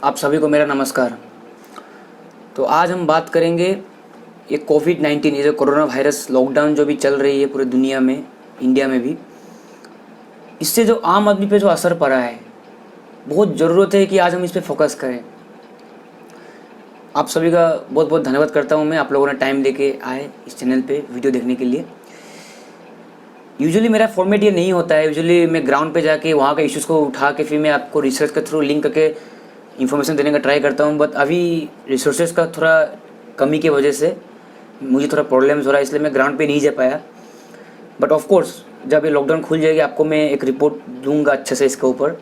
आप सभी को मेरा नमस्कार। तो आज हम बात करेंगे ये कोविड-19, ये जो कोरोना वायरस लॉकडाउन जो भी चल रही है पूरी दुनिया में, इंडिया में भी, इससे जो आम आदमी पे जो असर पड़ा है, बहुत ज़रूरत है कि आज हम इस पे फोकस करें। आप सभी का बहुत बहुत धन्यवाद करता हूँ मैं, आप लोगों ने टाइम लेके आए इस चैनल पे वीडियो देखने के लिए। यूजुअली मेरा फॉर्मेट ये नहीं होता है, यूजुअली मैं ग्राउंड पे जाके वहाँ के इश्यूज़ को उठा के फिर मैं आपको रिसर्च के थ्रू लिंक करके इन्फॉर्मेशन देने का ट्राई करता हूँ। बट अभी रिसोर्सेज का थोड़ा कमी की वजह से मुझे थोड़ा प्रॉब्लम्स हो रहा है, इसलिए मैं ग्राउंड पे नहीं जा पाया। बट ऑफ कोर्स जब ये लॉकडाउन खुल जाएगी आपको मैं एक रिपोर्ट दूंगा अच्छे से इसके ऊपर।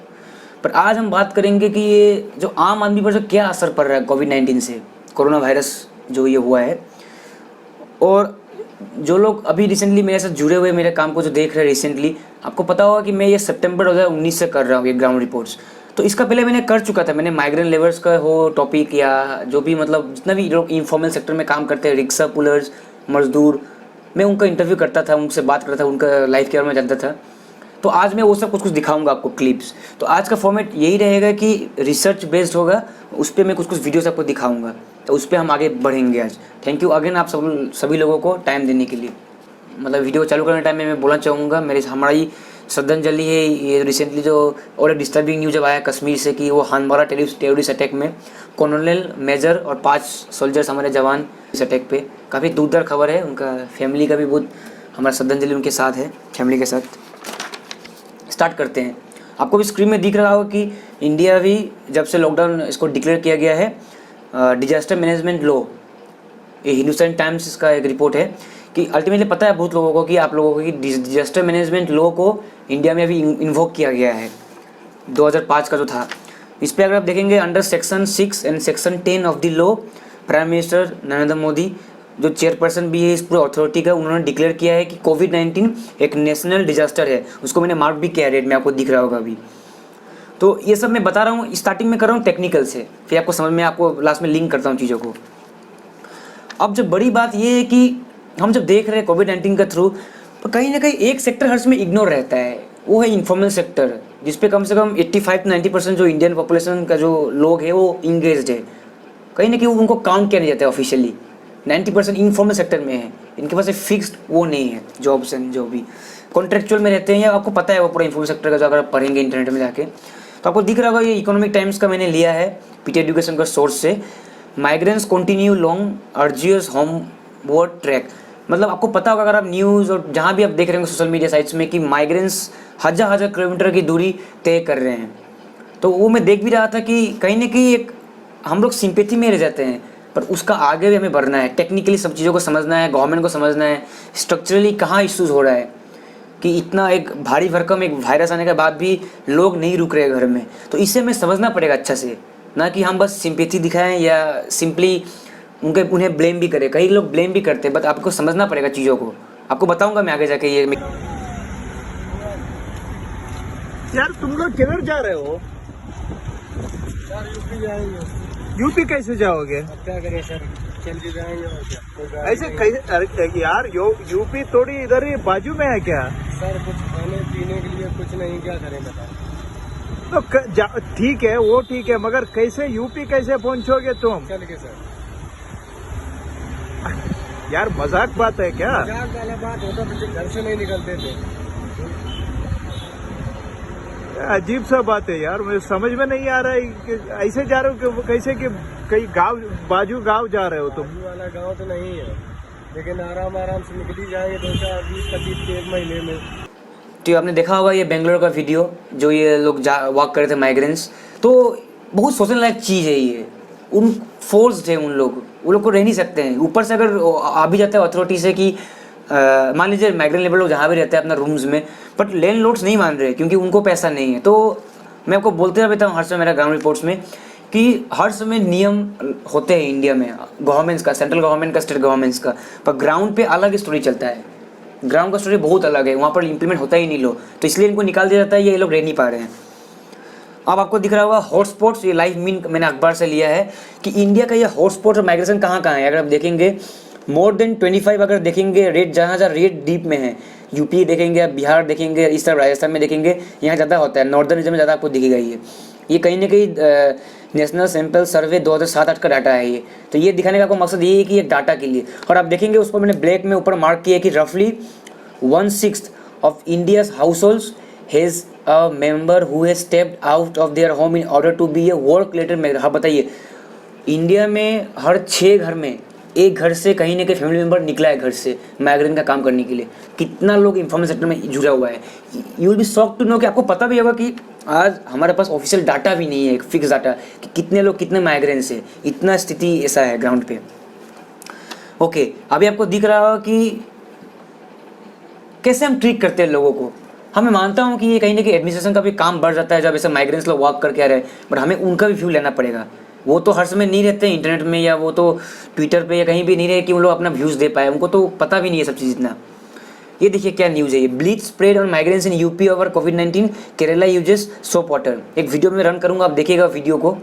पर आज हम बात करेंगे कि ये जो आम आदमी पर जो क्या असर पड़ रहा है कोविड-19 से, कोरोना वायरस जो ये हुआ है, और जो लोग अभी रिसेंटली मेरे साथ जुड़े हुए मेरे काम को जो देख रहे हैं रिसेंटली, आपको पता होगा कि मैं ये सितंबर 2019 से कर रहा हूँ ये ग्राउंड रिपोर्ट्स। तो इसका पहले मैंने कर चुका था, मैंने माइग्रेंट लेबर्स का हो टॉपिक या जो भी मतलब जितना भी लोग इनफॉर्मल सेक्टर में काम करते हैं, रिक्शा पुलर्स, मजदूर, मैं उनका इंटरव्यू करता था, उनसे बात करता था, उनका लाइफ के बारे में जानता था। तो आज मैं वो सब कुछ दिखाऊंगा आपको क्लिप्स। तो आज का फॉर्मेट यही रहेगा कि रिसर्च बेस्ड होगा, उस पर मैं कुछ वीडियोस आपको दिखाऊंगा, तो उस पर हम आगे बढ़ेंगे आज। थैंक यू अगेन आप सभी लोगों को टाइम देने के लिए। मतलब वीडियो चालू करने टाइम में मैं बोलना चाहूँगा हमारी श्रद्धांजलि है। ये रिसेंटली जो और एक डिस्टर्बिंग न्यूज़ जब आया कश्मीर से कि वो हानवारा टेररिस्ट अटैक में कॉर्नल मेजर और 5 सोल्जर्स हमारे जवान इस अटैक पे, काफ़ी दूर खबर है। उनका फैमिली का भी बहुत हमारा श्रद्धांजलि उनके साथ है, फैमिली के साथ। स्टार्ट करते हैं। आपको भी स्क्रीन में दिख रहा होगा कि इंडिया भी जब से लॉकडाउन इसको डिक्लेयर किया गया है, डिजास्टर मैनेजमेंट लॉ, ये हिंदुस्तान टाइम्स का एक रिपोर्ट है कि अल्टीमेटली पता है बहुत लोगों को कि आप लोगों को कि डिजास्टर मैनेजमेंट लॉ को इंडिया में अभी इन्वोक किया गया है 2005 का जो था। इस पर अगर आप देखेंगे under section 6 and section 10 of the law, prime minister Narendra Modi जो चेयरपर्सन भी है इस पूरे अथॉरिटी का, उन्होंने डिक्लेयर किया है कि कोविड-19 एक नेशनल डिजास्टर है। उसको मैंने मार्क भी किया, रेड में आपको दिख रहा होगा अभी। तो ये सब मैं बता रहा हूँ, स्टार्टिंग में कर रहा हूँ टेक्निकल से, फिर आपको समझ में, आपको लास्ट में लिंक करता हूँ चीज़ों को। अब जो बड़ी बात ये है कि हम जब देख रहे हैं कोविड-19 के थ्रू, तो कहीं ना कहीं एक सेक्टर हर समय इग्नोर रहता है, वो है इन्फॉर्मल सेक्टर, जिसपे कम से कम 85-90% जो इंडियन पॉपुलेशन का जो लोग है वो इंगेज्ड है। कहीं ना कहीं उनको काउंट किया नहीं जाता है ऑफिशियली। 90% इनफॉर्मल सेक्टर में है, इनके पास एक फिक्स्ड वो नहीं है जॉब्स एंड जो भी कॉन्ट्रेक्चुअल में रहते हैं, या आपको पता है वो पूरा इन्फॉर्मल सेक्टर का। जो अगर आप पढ़ेंगे इंटरनेट में जाके तो आपको दिख रहा होगा, ये इकोनॉमिक टाइम्स का मैंने लिया है पीटी एजुकेशन का सोर्स से। Migrants continue long arduous homeward track, मतलब आपको पता होगा अगर आप न्यूज़ और जहाँ भी आप देख रहे होंगे सोशल मीडिया साइट्स में कि माइग्रेंट्स हज़ार किलोमीटर की दूरी तय कर रहे हैं। तो वो मैं देख भी रहा था कि कहीं ना कहीं एक हम लोग सिंपैथी में रह जाते हैं, पर उसका आगे भी हमें बढ़ना है। टेक्निकली सब चीज़ों को समझना है, गवर्नमेंट को समझना है, स्ट्रक्चरली कहाँ इश्यूज़ हो रहा है कि इतना एक भारी भरकम एक वायरस आने के बाद भी लोग नहीं रुक रहे घर में। तो इसे हमें समझना पड़ेगा अच्छा से, ना कि हम बस सिंपैथी दिखाएं या सिंपली उन्हें ब्लेम भी करें। कई लोग ब्लेम भी करते हैं, बट आपको समझना पड़ेगा चीज़ों को। आपको बताऊंगा मैं आगे जाके। ये यार तुम लोग किधर जा रहे हो? सर यूपी जाएंगे। यूपी कैसे जाओगे? अब क्या करें सर, चल के जाएंगे और क्या। तो ऐसे कैसे? अरे यार यूपी थोड़ी इधर ही बाजू में है क्या? सर कुछ खाने पीने के लिए कुछ नहीं, क्या करें बताओ। तो ठीक है, वो ठीक है, मगर कैसे यूपी कैसे पहुंचोगे तुम? चल के सर। यार मजाक बात है क्या? मजाक वाला बात होता तो घर से नहीं निकलते थे। अजीब सा बात है यार, मुझे समझ में नहीं आ रहा है कि ऐसे जा रहे हो कि कैसे कि कहीं गांव बाजू गांव जा रहे हो तुम? बाजू वाला गांव तो नहीं है, लेकिन आराम आराम से निकल ही जाएंगे 2-4-20-25 के 1 महीने में। तो आपने देखा होगा ये बेंगलोर का वीडियो, जो ये लोग वॉक कर रहे थे माइग्रेंट्स। तो बहुत सोचने लायक चीज़ है ये। उन फोर्स्ड है, वो लोग को रह नहीं सकते हैं। ऊपर से अगर आ भी जाता है अथॉरिटी से कि मान लीजिए माइग्रेंट लेबर लोग जहाँ भी रहते हैं अपना रूम्स में, बट लैंड लॉर्ड्स नहीं मान रहे क्योंकि उनको पैसा नहीं है। तो मैं आपको बोलते रहता हूँ हर समय मेरा ग्राउंड रिपोर्ट्स में कि हर समय नियम होते हैं इंडिया में, गवर्नमेंट्स का, सेंट्रल गवर्नमेंट का, स्टेट गवर्नमेंट्स का, पर ग्राउंड पे अलग स्टोरी चलता है। ग्राउंड का स्टोरी बहुत अलग है, वहाँ पर इंप्लीमेंट होता ही नहीं लो, तो इसलिए इनको निकाल दिया जाता है, ये लोग रह नहीं पा रहे हैं। अब आपको दिख रहा होगा हॉटस्पॉट्स, ये लाइव मीन मैंने अखबार से लिया है कि इंडिया का ये हॉटस्पॉट और माइग्रेशन कहाँ कहाँ है। अगर आप देखेंगे मोर देन 25 अगर देखेंगे रेट, जहाँ जहाँ रेट डीप में है, यूपी देखेंगे, आप बिहार देखेंगे, इस तरफ राजस्थान में देखेंगे, यहाँ ज़्यादा होता है, नॉर्दर्न रीजन में ज़्यादा आपको दिखेगा। ये कहीं ना कहीं नेशनल सैंपल सर्वे 2007-8 का डाटा है ये। तो ये दिखाने का आपको मकसद ये है कि एक डाटा के लिए, और आप देखेंगे उस पर मैंने ब्लैक में ऊपर मार्क किया कि रफली 1/6 of India's house has a member who has stepped out of their home in order to be a work related migrant. हाँ बताइए, इंडिया में हर 6 घर में एक घर से कहीं ना कहीं फैमिली मेंबर निकला है घर से माइग्रेंट का काम करने के लिए। कितना लोग इंफॉर्मेशन सेक्टर में जुड़ा हुआ है। You will be shocked to know कि आपको पता भी होगा कि आज हमारे पास ऑफिशियल डाटा भी नहीं है, एक फिक्स डाटा कि कितने लोग कितने माइग्रेंट्स है। इतना स्थिति ऐसा है ग्राउंड पे। ओके, अभी आपको दिख रहा होगा कि कैसे हम ट्रीट करते हैं लोगों को। मैं मानता हूँ कि ये कहीं ना कहीं एडमिनिस्ट्रेशन का भी काम बढ़ जाता है जब ऐसे माइग्रेंट्स लोग वॉक करके आ रहे हैं, बट हमें उनका भी व्यू लेना पड़ेगा। वो तो हर समय नहीं रहते हैं इंटरनेट में, या वो तो ट्विटर पे या कहीं भी नहीं रहे कि वो लोग अपना व्यूज़ दे पाए। उनको तो पता भी नहीं है सब चीज़ इतना। ये देखिए क्या न्यूज़ है, ये bleach spread on migrants in UP over covid, Kerala uses soap water. एक वीडियो में रन करूँगा, आप देखिएगा वीडियो को।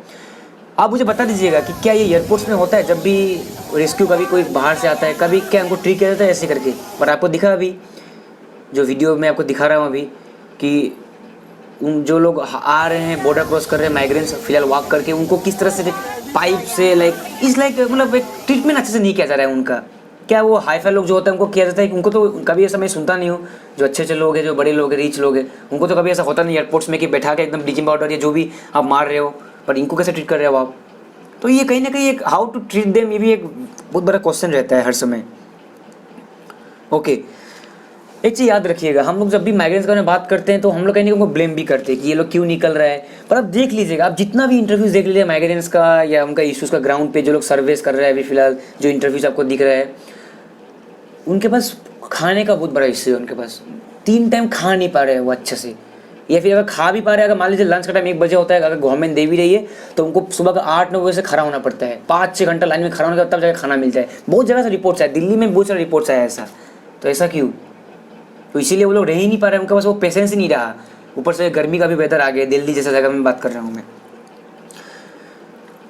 आप मुझे बता दीजिएगा कि क्या ये एयरपोर्ट्स में होता है जब भी रेस्क्यू कभी कोई बाहर से आता है, कभी क्या उनको ट्रीट किया जाता है ऐसे करके। पर आपको दिखा अभी जो वीडियो में आपको दिखा रहा हूँ अभी कि उन जो लोग आ रहे हैं बॉर्डर क्रॉस कर रहे हैं माइग्रेंट्स फिलहाल वॉक करके, उनको किस तरह से पाइप से मतलब एक ट्रीटमेंट अच्छे से नहीं किया जा रहा है उनका। क्या वो हाई फाई लोग जो होते हैं उनको किया जाता है कि उनको तो कभी ऐसा मैं सुनता नहीं हूँ। जो अच्छे अच्छे लोग हैं, जो बड़े लोग हैं, रिच लोग हैं, उनको तो कभी ऐसा होता नहीं एयरपोर्ट्स में कि बैठा के एकदम ब्लीचिंग पाउडर या जो भी आप मार रहे हो, पर इनको कैसे ट्रीट कर रहे हो आप। तो ये कहीं ना कहीं एक हाउ टू ट्रीट देम, ये भी एक बहुत बड़ा क्वेश्चन रहता है हर समय। ओके, एक चीज़ याद रखिएगा, हम लोग जब भी माइग्रेंट्स के बारे में बात करते हैं तो हम लोग कहीं ना कहीं उनको ब्लेम भी करते हैं कि ये लोग क्यों निकल रहा है। पर आप देख लीजिएगा, आप जितना भी इंटरव्यूज़ देख लीजिए माइग्रेंट्स का या उनका इश्यूज़ का ग्राउंड पे जो लोग सर्वेस कर रहे हैं अभी फिलहाल, जो इंटरव्यूज़ आपको दिख रहा है, उनके पास खाने का बहुत बड़ा इश्यू है। उनके पास 3 टाइम खा नहीं पा रहे हैं वो अच्छे से, या फिर अगर खा भी पा रहे हैं, अगर मान लीजिए लंच का टाइम 1 बजे होता है, अगर गवर्नमेंट दे भी रही है तो उनको सुबह का 8-9 बजे से खड़ा होना पड़ता है। 5-6 घंटा लाइन में खड़ा होने के बाद तब जाकर खाना मिलता है। बहुत जगह से रिपोर्ट्स आए, दिल्ली में बहुत सारे रिपोर्ट्स आए ऐसा। तो ऐसा क्यों? तो इसीलिए वो लोग रह ही नहीं पा रहे हैं, उनके पास वो पेशेंस ही नहीं रहा। ऊपर से गर्मी का भी वेदर आ गया, दिल्ली जैसा जगह में बात कर रहा हूँ मैं।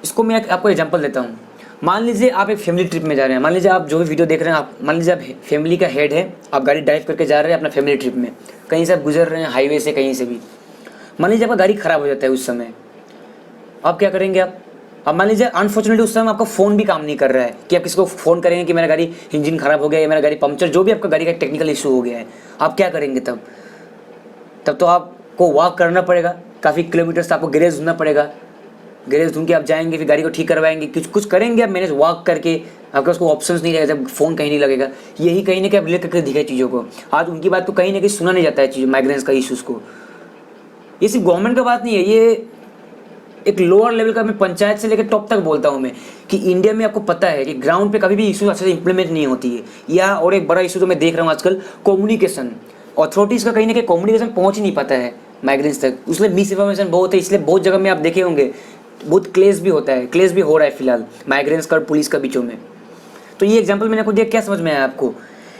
इसको मैं आपको एग्जांपल देता हूँ। मान लीजिए आप एक फैमिली ट्रिप में जा रहे हैं, मान लीजिए आप जो भी वीडियो देख रहे हैं, आप मान लीजिए आप फैमिली का हेड है, आप गाड़ी ड्राइव करके जा रहे हैं अपना फैमिली ट्रिप में, कहीं से आप गुजर रहे हैं हाईवे से, कहीं से भी। मान लीजिए आपका गाड़ी ख़राब हो जाता है उस समय, आप क्या करेंगे? अब मान लीजिए अनफॉर्चुनेटली उस समय आपका फ़ोन भी काम नहीं कर रहा है कि आप किसी को फ़ोन करेंगे कि मेरा गाड़ी इंजन ख़राब हो गया या मेरा गाड़ी पंक्चर, जो भी आपका गाड़ी का टेक्निकल इशू हो गया है, आप क्या करेंगे तब? तब तो आपको वॉक करना पड़ेगा, काफ़ी किलोमीटर्स आपको गैरेज ढूंढना पड़ेगा। गैरेज ढूंढ के आप जाएंगे, फिर गाड़ी को ठीक करवाएंगे, कुछ करेंगे आप मैनेज वॉक करके। आपके पास कोई ऑप्शंस नहीं रहेगा जब फ़ोन कहीं नहीं लगेगा। यही कहीं ना कहीं आप रिलेट करके दिखाए चीज़ों को। आज उनकी बात को कहीं ना कहीं सुना नहीं जाता है चीज़ माइग्रेंट्स का इशूज़ को। ये सिर्फ गवर्नमेंट का बात नहीं है, ये एक लोअर लेवल का, मैं पंचायत से लेकर टॉप तक बोलता हूँ मैं, कि इंडिया में आपको पता है कि ग्राउंड पे कभी भी इशू अच्छे से इंप्लीमेंट नहीं होती है। या और एक बड़ा इशू जो मैं देख रहा हूँ आजकल, कम्युनिकेशन। अथॉरिटीज़ का कहीं ना कहीं कम्युनिकेशन पहुँच ही नहीं पाता है माइग्रेंट्स तक, इसलिए मिस इन्फॉर्मेशन बहुत है। इसलिए बहुत जगह में आप देखे होंगे बहुत क्लेश भी होता है, क्लेश भी हो रहा है फिलहाल माइग्रेंट्स का पुलिस का बीचों में। तो ये एग्जाम्पल मैंने आपको दिया, क्या समझ में आया आपको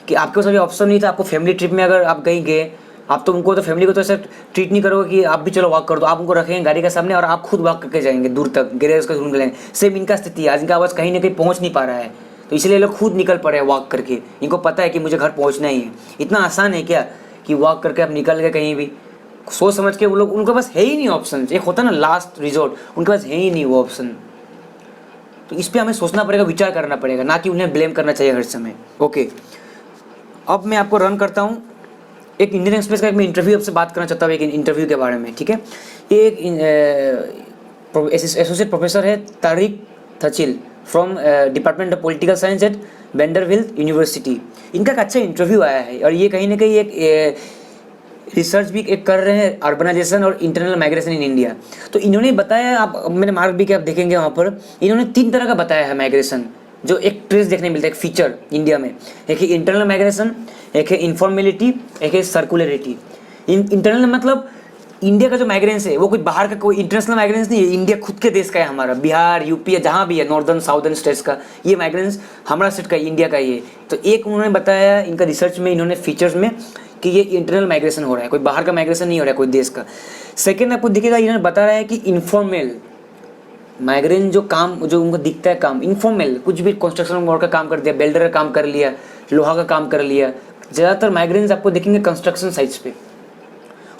कि आपके पास अभी ऑप्शन नहीं था। आपको फैमिली ट्रिप में अगर आप कहीं गए, आप तो उनको तो फैमिली को तो ऐसा ट्रीट नहीं करोगे कि आप भी चलो वॉक कर दो। आप उनको रखेंगे गाड़ी के सामने और आप खुद वॉक करके जाएंगे दूर तक, गैरेज का ढूंढ लेंगे। सेम इनका स्थिति है, आज इनका आवाज़ कहीं ना कहीं पहुंच नहीं पा रहा है, तो इसलिए लोग खुद निकल पड़े हैं वॉक करके। इनको पता है कि मुझे घर पहुंचना ही है। इतना आसान है क्या कि वॉक करके आप निकल गए कहीं भी, सोच समझ के। वो लोग, उनके पास है ही नहीं ऑप्शन। एक होता ना लास्ट रिजोर्ट, उनके पास है ही नहीं वो ऑप्शन। तो इस पर हमें सोचना पड़ेगा, विचार करना पड़ेगा, ना कि उन्हें ब्लेम करना चाहिए हर समय। ओके, अब मैं आपको रन करता हूँ एक इंडियन एक्सप्रेस का। एक मैं इंटरव्यू आपसे बात करना चाहता हूँ, एक इंटरव्यू के बारे में, ठीक है। ये एक एसोसिएट प्रोफेसर है Tariq Thachil from department of political science at Vanderbilt university. इनका एक अच्छा इंटरव्यू आया है, और ये कहीं ना कहीं एक रिसर्च भी एक कर रहे हैं, अर्बनाइजेशन और इंटरनल माइग्रेशन इन इंडिया। तो इन्होंने बताया, आप मैंने मार्क भी कि आप देखेंगे वहाँ पर, इन्होंने 3 तरह का बताया है माइग्रेशन, जो एक ट्रेस देखने मिलता है, एक फीचर इंडिया में। एक है इंटरनल माइग्रेशन, एक है इन्फॉर्मेलिटी, एक है सर्कुलरिटी। इंटरनल मतलब इंडिया का जो माइग्रेंस है वो कुछ बाहर का, कोई इंटरनेशनल माइग्रेंस नहीं है। इंडिया खुद के देश का है, हमारा बिहार, यूपी या जहाँ भी है, नॉर्दर्न साउदर्न स्टेट्स का ये माइग्रेंस हमारा स्टेट का, इंडिया का ही है। तो एक उन्होंने बताया इनका रिसर्च में, इन्होंने फीचर्स में, कि ये इंटरनल माइग्रेशन हो रहा है, कोई बाहर का माइग्रेशन नहीं हो रहा है कोई देश का। सेकेंड आपको दिखेगा, इन्होंने बता रहा है कि इन्फॉर्मल माइग्रेंट जो काम, जो उनको दिखता है काम इनफॉर्मल, कुछ भी कंस्ट्रक्शन वर्क का काम कर दिया, बिल्डर का काम कर लिया, लोहा का काम कर लिया। ज़्यादातर माइग्रेंट्स आपको देखेंगे कंस्ट्रक्शन साइट्स पे।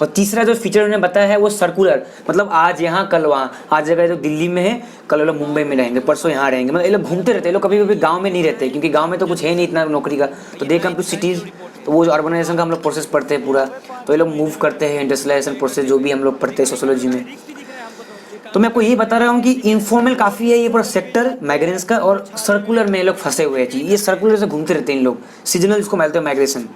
और तीसरा जो फीचर उन्होंने बताया है वो सर्कुलर, मतलब आज यहाँ कल वहाँ, आज जगह जो दिल्ली में है कल वो लोग मुंबई में रहेंगे, परसों यहाँ रहेंगे, मतलब ये लोग घूमते रहते हैं। ये लोग कभी कभी गांव में नहीं रहते क्योंकि गांव में तो कुछ है नहीं इतना नौकरी का, तो दे कम टू सिटीज़। तो वो जो अर्बनाइजेशन का हम लोग प्रोसेस पढ़ते हैं पूरा, तो ये लोग मूव करते हैं, इंडस्ट्रियलाइजेशन प्रोसेस जो भी हम लोग पढ़ते हैं सोशोलॉजी में। तो मैं आपको ये बता रहा हूँ कि इनफॉर्मल काफ़ी है ये पूरा सेक्टर माइग्रेंट्स का, और सर्कुलर में ये लोग फंसे हुए हैं जी। ये सर्कुलर से घूमते रहते हैं इन लोग, सीजनल इसको बोलते हैं माइग्रेशन।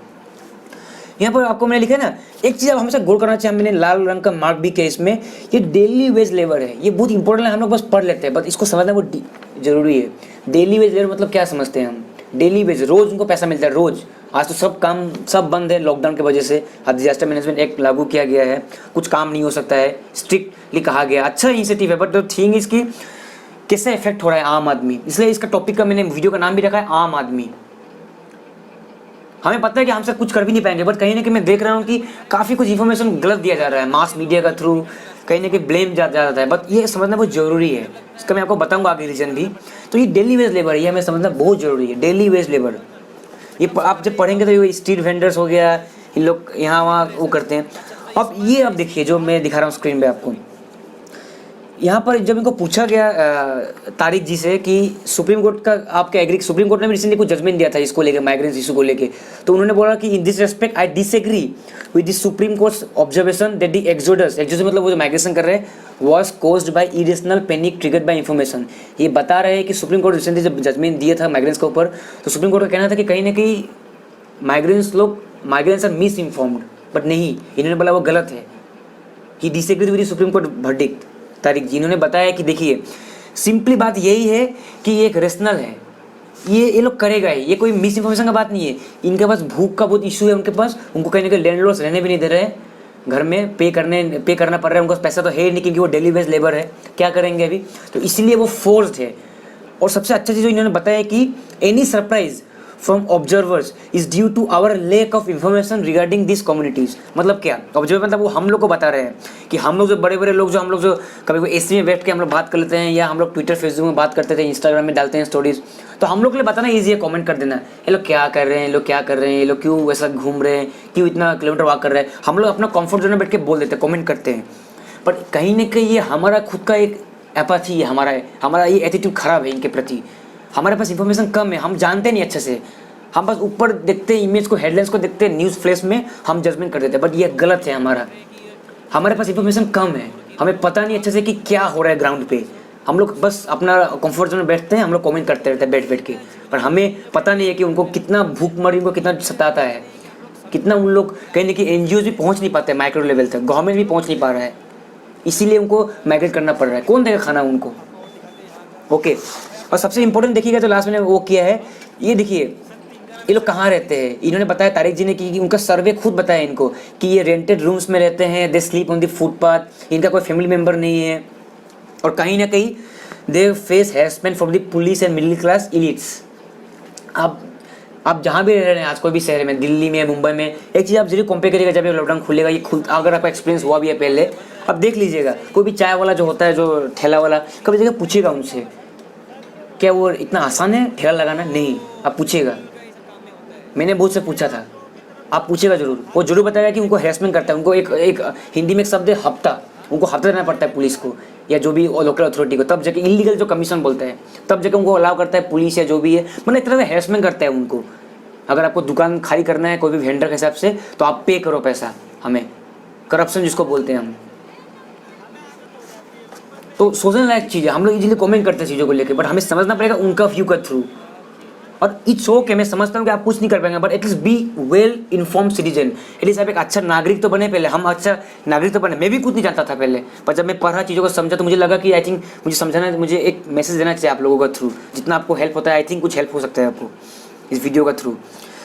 यहाँ पर आपको मैंने लिखा है ना, एक चीज़ आप हमेशा गौर करना चाहिए, मैंने लाल रंग का मार्क भी किया इसमें, ये डेली वेज लेबर है। ये बहुत इंपॉर्टेंट है, हम लोग बस पढ़ लेते हैं, बट इसको समझना बहुत जरूरी है। डेली वेज लेबर मतलब क्या समझते हैं हम? डेली वेज, रोज उनको पैसा मिलता है, रोज। आज तो सब काम सब बंद है लॉकडाउन की वजह से, डिजास्टर मैनेजमेंट एक्ट लागू किया गया है, कुछ काम नहीं हो सकता है, स्ट्रिक्टली कहा गया। अच्छा इनिशिएटिव है, बट द थिंग इज कि कैसे इफेक्ट हो रहा है आम आदमी, इसलिए इसका टॉपिक का मैंने वीडियो का नाम भी रखा है आम आदमी। हमें पता है कि हमसे कुछ कर भी नहीं पाएंगे, बट कहीं ना कहीं मैं देख रहा हूँ कि काफ़ी कुछ इन्फॉर्मेशन गलत दिया जा रहा है मास मीडिया का थ्रू, कहीं ना कहीं ब्लेम जा जाता है, बट ये समझना बहुत ज़रूरी है। इसका मैं आपको बताऊंगा आगे रीजन भी। तो ये डेली वेज लेबर है, ये हमें समझना बहुत ज़रूरी है। डेली वेज लेबर ये आप जब पढ़ेंगे तो ये स्ट्रीट वेंडर्स हो गया, इन लोग यहाँ वहाँ वो करते हैं। अब ये आप देखिए जो मैं दिखा रहा हूँ स्क्रीन पे आपको, यहाँ पर जब इनको पूछा गया तारिक जी से कि सुप्रीम कोर्ट का आपके एग्री, सुप्रीम कोर्ट ने भी रिसेंटली कुछ जजमेंट दिया था इसको लेके, माइग्रेंट्स इशू को लेके, तो उन्होंने बोला कि in this respect I disagree with the supreme courts observation that the exodus मतलब वो जो माइग्रेशन कर रहे हैं was caused by irrational panic triggered by information. ये बता रहे हैं कि सुप्रीम कोर्ट रिसेंटली जब जजमेंट दिया था माइग्रेंट्स के ऊपर, तो सुप्रीम कोर्ट का कहना था कि कहीं ना कहीं migrants are misinformed, but नहीं, इन्होंने बोला वो गलत है। He disagree with the supreme court verdict. Tariq ji इन्होंने बताया कि देखिए सिंपली बात यही है कि ये एक रेशनल है, ये लोग करेगा ही, ये कोई मिस इन्फॉर्मेशन का बात नहीं है। इनके पास भूख का बहुत इशू है उनके पास, उनको कहीं ना कहीं लैंडलॉर्ड्स रहने भी नहीं दे रहे हैं, घर में पे करना पड़ रहा है, उनको पैसा तो है नहीं क्योंकि वो डेली वेज लेबर है, क्या करेंगे अभी, तो इसलिए वो फोर्स्ड है। और सबसे अच्छा चीज़ जो इन्होंने बताया कि any surprise from observers is due to our lack of information regarding this communities. मतलब क्या ऑब्जर्वर, मतलब वो हम लोग को बता रहे हैं कि हम लोग जो बड़े बड़े लोग हम लोग जो कभी एसी में बैठ के हम लोग बात कर लेते हैं, या हम लोग ट्विटर फेसबुक में बात करते थे, इंस्टाग्राम में डालते हैं स्टोरीज, तो हम लोग के लिए बताना ईजी है, कमेंट कर देना ये लोग क्या कर रहे हैं, ये लोग क्या कर रहे हैं, ये लोग क्यों वैसा घूम रहे हैं, क्यों इतना किलोमीटर वॉक कर रहे हैं, हम लोग अपना कंफर्ट जोन में बैठ के बोल देते हैं, कमेंट करते हैं। बट कहीं ना कहीं ये हमारा खुद का एक एपैथी है, हमारा ये एटीट्यूड खराब है इनके प्रति। हमारे पास इंफॉर्मेशन कम है, हम जानते नहीं अच्छे से, हम बस ऊपर देखते हैं इमेज को, हेडलाइंस को देखते हैं, न्यूज़ फ्लैश में हम जजमेंट कर देते हैं, बट ये गलत है। हमारे पास इंफॉर्मेशन कम है, हमें पता नहीं अच्छे से कि क्या हो रहा है ग्राउंड पे। हम लोग बस अपना कंफर्ट जोन में बैठते हैं, हम लोग कमेंट करते रहते हैं बैठ के, पर हमें पता नहीं है कि उनको कितना भूखमरी उनको कितना सताता है, कितना उन लोग कहीं ना कहीं एनजीओ भी पहुँच नहीं पाते माइक्रो लेवल तक, गवर्नमेंट भी पहुँच नहीं पा रहा है, इसीलिए उनको माइग्रेट करना पड़ रहा है। कौन देगा खाना उनको? ओके। और सबसे इंपॉर्टेंट देखिएगा जो लास्ट में वो किया है, ये देखिए ये लोग कहाँ रहते हैं। इन्होंने बताया तारिक जी ने कि उनका सर्वे खुद बताया इनको कि ये रेंटेड रूम्स में रहते हैं, they sleep on the footpath, इनका कोई फैमिली मेम्बर नहीं है, और कहीं ना कहीं they face harassment from the police and middle class elites. आप जहाँ भी रह रहे हैं आज कोई भी शहर में, दिल्ली में, मुंबई में, एक चीज़ आप जरूर कंपेयर करिएगा जब ये लॉकडाउन खुलेगा, ये खुद अगर आपका एक्सपीरियंस हुआ भी है पहले, अब देख लीजिएगा, कोई भी चाय वाला जो होता है, जो ठेला वाला, कभी जगह पूछिएगा उनसे क्या वो इतना आसान है ठेला लगाना? नहीं, आप पूछिएगा, मैंने बहुत से पूछा था, आप पूछेगा जरूर, वो जरूर बताएगा कि उनको हैरेसमेंट करता है, उनको एक हिंदी में एक शब्द है हफ्ता, उनको हफ्ता देना पड़ता है पुलिस को या जो भी लोकल अथॉरिटी को, तब जाके इलीगल जो कमीशन बोलता है तब जाके उनको अलाउ करता है पुलिस या जो भी है, मतलब एक तरह से हैरेसमेंट करता है उनको। अगर आपको दुकान खाली करना है कोई भी वेंडर के हिसाब से, तो आप पे करो पैसा हमें, करप्शन जिसको बोलते हैं हम। तो सोचने लायक चीज़ है, हम लोग इजीली कमेंट करते हैं चीज़ों को लेकर, बट हमें समझना पड़ेगा उनका व्यू का थ्रू। और इट्स ओके, मैं समझता हूँ कि आप कुछ नहीं कर पाएंगे, but at least be well informed citizen, at least आप एक अच्छा नागरिक तो बने। पहले हम अच्छा नागरिक तो बने, मैं भी कुछ नहीं जानता था पहले, पर जब मैं पढ़ा चीज़ों को समझा तो मुझे लगा कि आई थिंक मुझे समझाना, मुझे एक मैसेज देना चाहिए आप लोगों का थ्रू, जितना आपको हेल्प होता है आई थिंक कुछ हेल्प हो सकता है आपको इस वीडियो का थ्रू।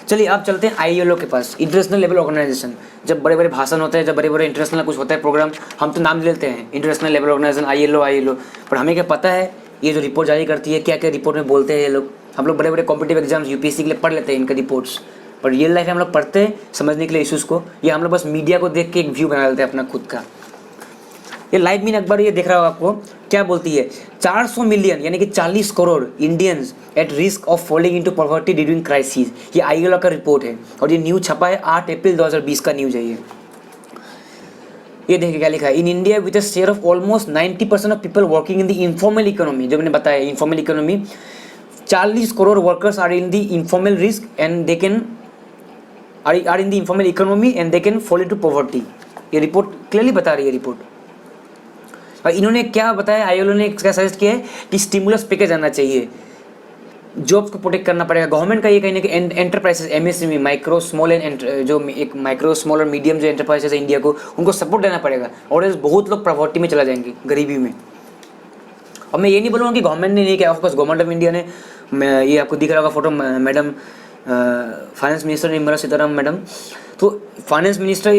चलिए आप चलते हैं ILO के पास, इंटरनेशनल लेवल ऑर्गेनाइजेशन। जब बड़े बड़े भाषण होते हैं, जब बड़े बड़े इंटरनेशनल कुछ होता है प्रोग्राम, हम तो नाम लेते हैं इंटरनेशनल लेवल ऑर्गेनाइजेशन ILO, पर हमें क्या पता है ये जो रिपोर्ट जारी करती है क्या क्या रिपोर्ट में बोलते हैं ये लोग। हम लोग बड़े बड़े कॉम्पिटिटिव एग्जाम्स UPSC के लिए पढ़ लेते हैं इनके रिपोर्ट्स, पर रियल लाइफ में हम लोग पढ़ते हैं समझने के लिए इशूज़ को, या हम लोग बस मीडिया को देख के एक व्यू बना लेते हैं अपना खुद का। ये लाइव मीन अखबार ये देख रहा होगा आपको क्या बोलती है, 400 मिलियन यानी कि 40 crore Indians at risk of falling into poverty during crisis. ये ILO का रिपोर्ट है और ये न्यूज़ छपा है 8 अप्रैल 2020 का न्यूज़ है ये। ये देखिए क्या लिखा है, in India with a share of almost 90% of people working in the informal economy, जो मैंने बताया informal economy, 40 crore workers are in the informal risk and they can are in the informal economy and they can fall into poverty. ये report clearly बता रही है report. और इन्होंने क्या बताया, आईएलओ ने क्या सजेस्ट किया है कि स्टिमुलस पैकेज आना चाहिए, जॉब्स को प्रोटेक्ट करना पड़ेगा। गवर्नमेंट का ये कहना है कि enterprises MSME micro small and जो एक माइक्रो स्मॉल और मीडियम जो एंटरप्राइजेस है इंडिया को, उनको सपोर्ट देना पड़ेगा, और बहुत लोग प्रॉवर्टी में चला जाएंगे, गरीबी में। और मैं ये नहीं बोलूँगा कि गवर्नमेंट ने नहीं किया, ऑफकोर्स गवर्नमेंट ऑफ इंडिया ने, ये आपको दिख रहा होगा photo, madam finance minister Nirmala Sitharaman madam, तो finance minister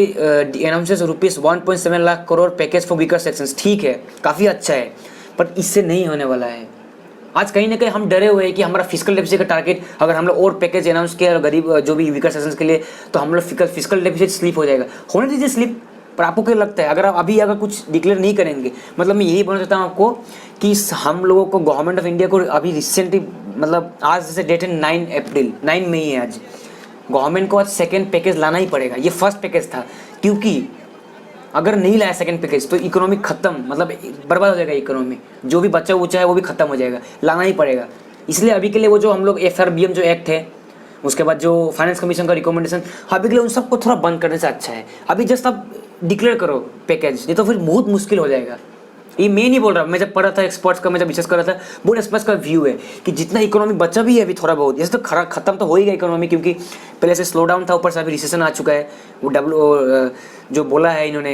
announces ₹1.7 lakh crore package for weaker sections. ठीक है, काफ़ी अच्छा है, पर इससे नहीं होने वाला है। आज कहीं ना कहीं हम डरे हुए हैं कि हमारा फिजिकल डेफिसिट का टारगेट अगर हम लोग और पैकेज अनाउंस किया गरीब जो भी वीकर सेक्शंस के लिए, तो हम लोग फिजिकल डेफिसिट स्लिप हो जाएगा। होने दीजिए स्लिप, पर आपको क्या लगता है अगर आप अभी अगर कुछ डिक्लेयर नहीं करेंगे, मतलब मैं यही बोलना चाहता हूँ आपको कि हम लोगों को गवर्नमेंट ऑफ इंडिया को अभी रिसेंटली, मतलब आज जैसे डेट है 9 अप्रैल, 9 मई है आज, गवर्नमेंट को आज सेकेंड पैकेज लाना ही पड़ेगा। ये फर्स्ट पैकेज था, क्योंकि अगर नहीं लाया सेकंड पैकेज तो इकोनॉमी खत्म, मतलब बर्बाद हो जाएगा इकोनॉमी, जो भी बचा उचा है वो भी खत्म हो जाएगा, लाना ही पड़ेगा। इसलिए अभी के लिए वो जो हम लोग FRBM जो एक्ट है, उसके बाद जो फाइनेंस कमीशन का रिकमेंडेशन, अभी के लिए उन सबको थोड़ा बंद करने से अच्छा है अभी जस्ट आप डिक्लेयर करो पैकेज, नहीं तो फिर बहुत मुश्किल हो जाएगा। ये मैं नहीं बोल रहा, मैं जब पढ़ा था एक्सपर्ट्स का, मैं जब रिसर्च कर रहा था, बहुत एक्सपर्ट्स का व्यू है कि जितना इकोनॉमी बचा भी है अभी थोड़ा बहुत, जैसे तो खत्म तो हो ही गया इकोनॉमी, क्योंकि पहले से स्लो डाउन था, ऊपर से अभी रिसेशन आ चुका है। वो जो बोला है इन्होंने,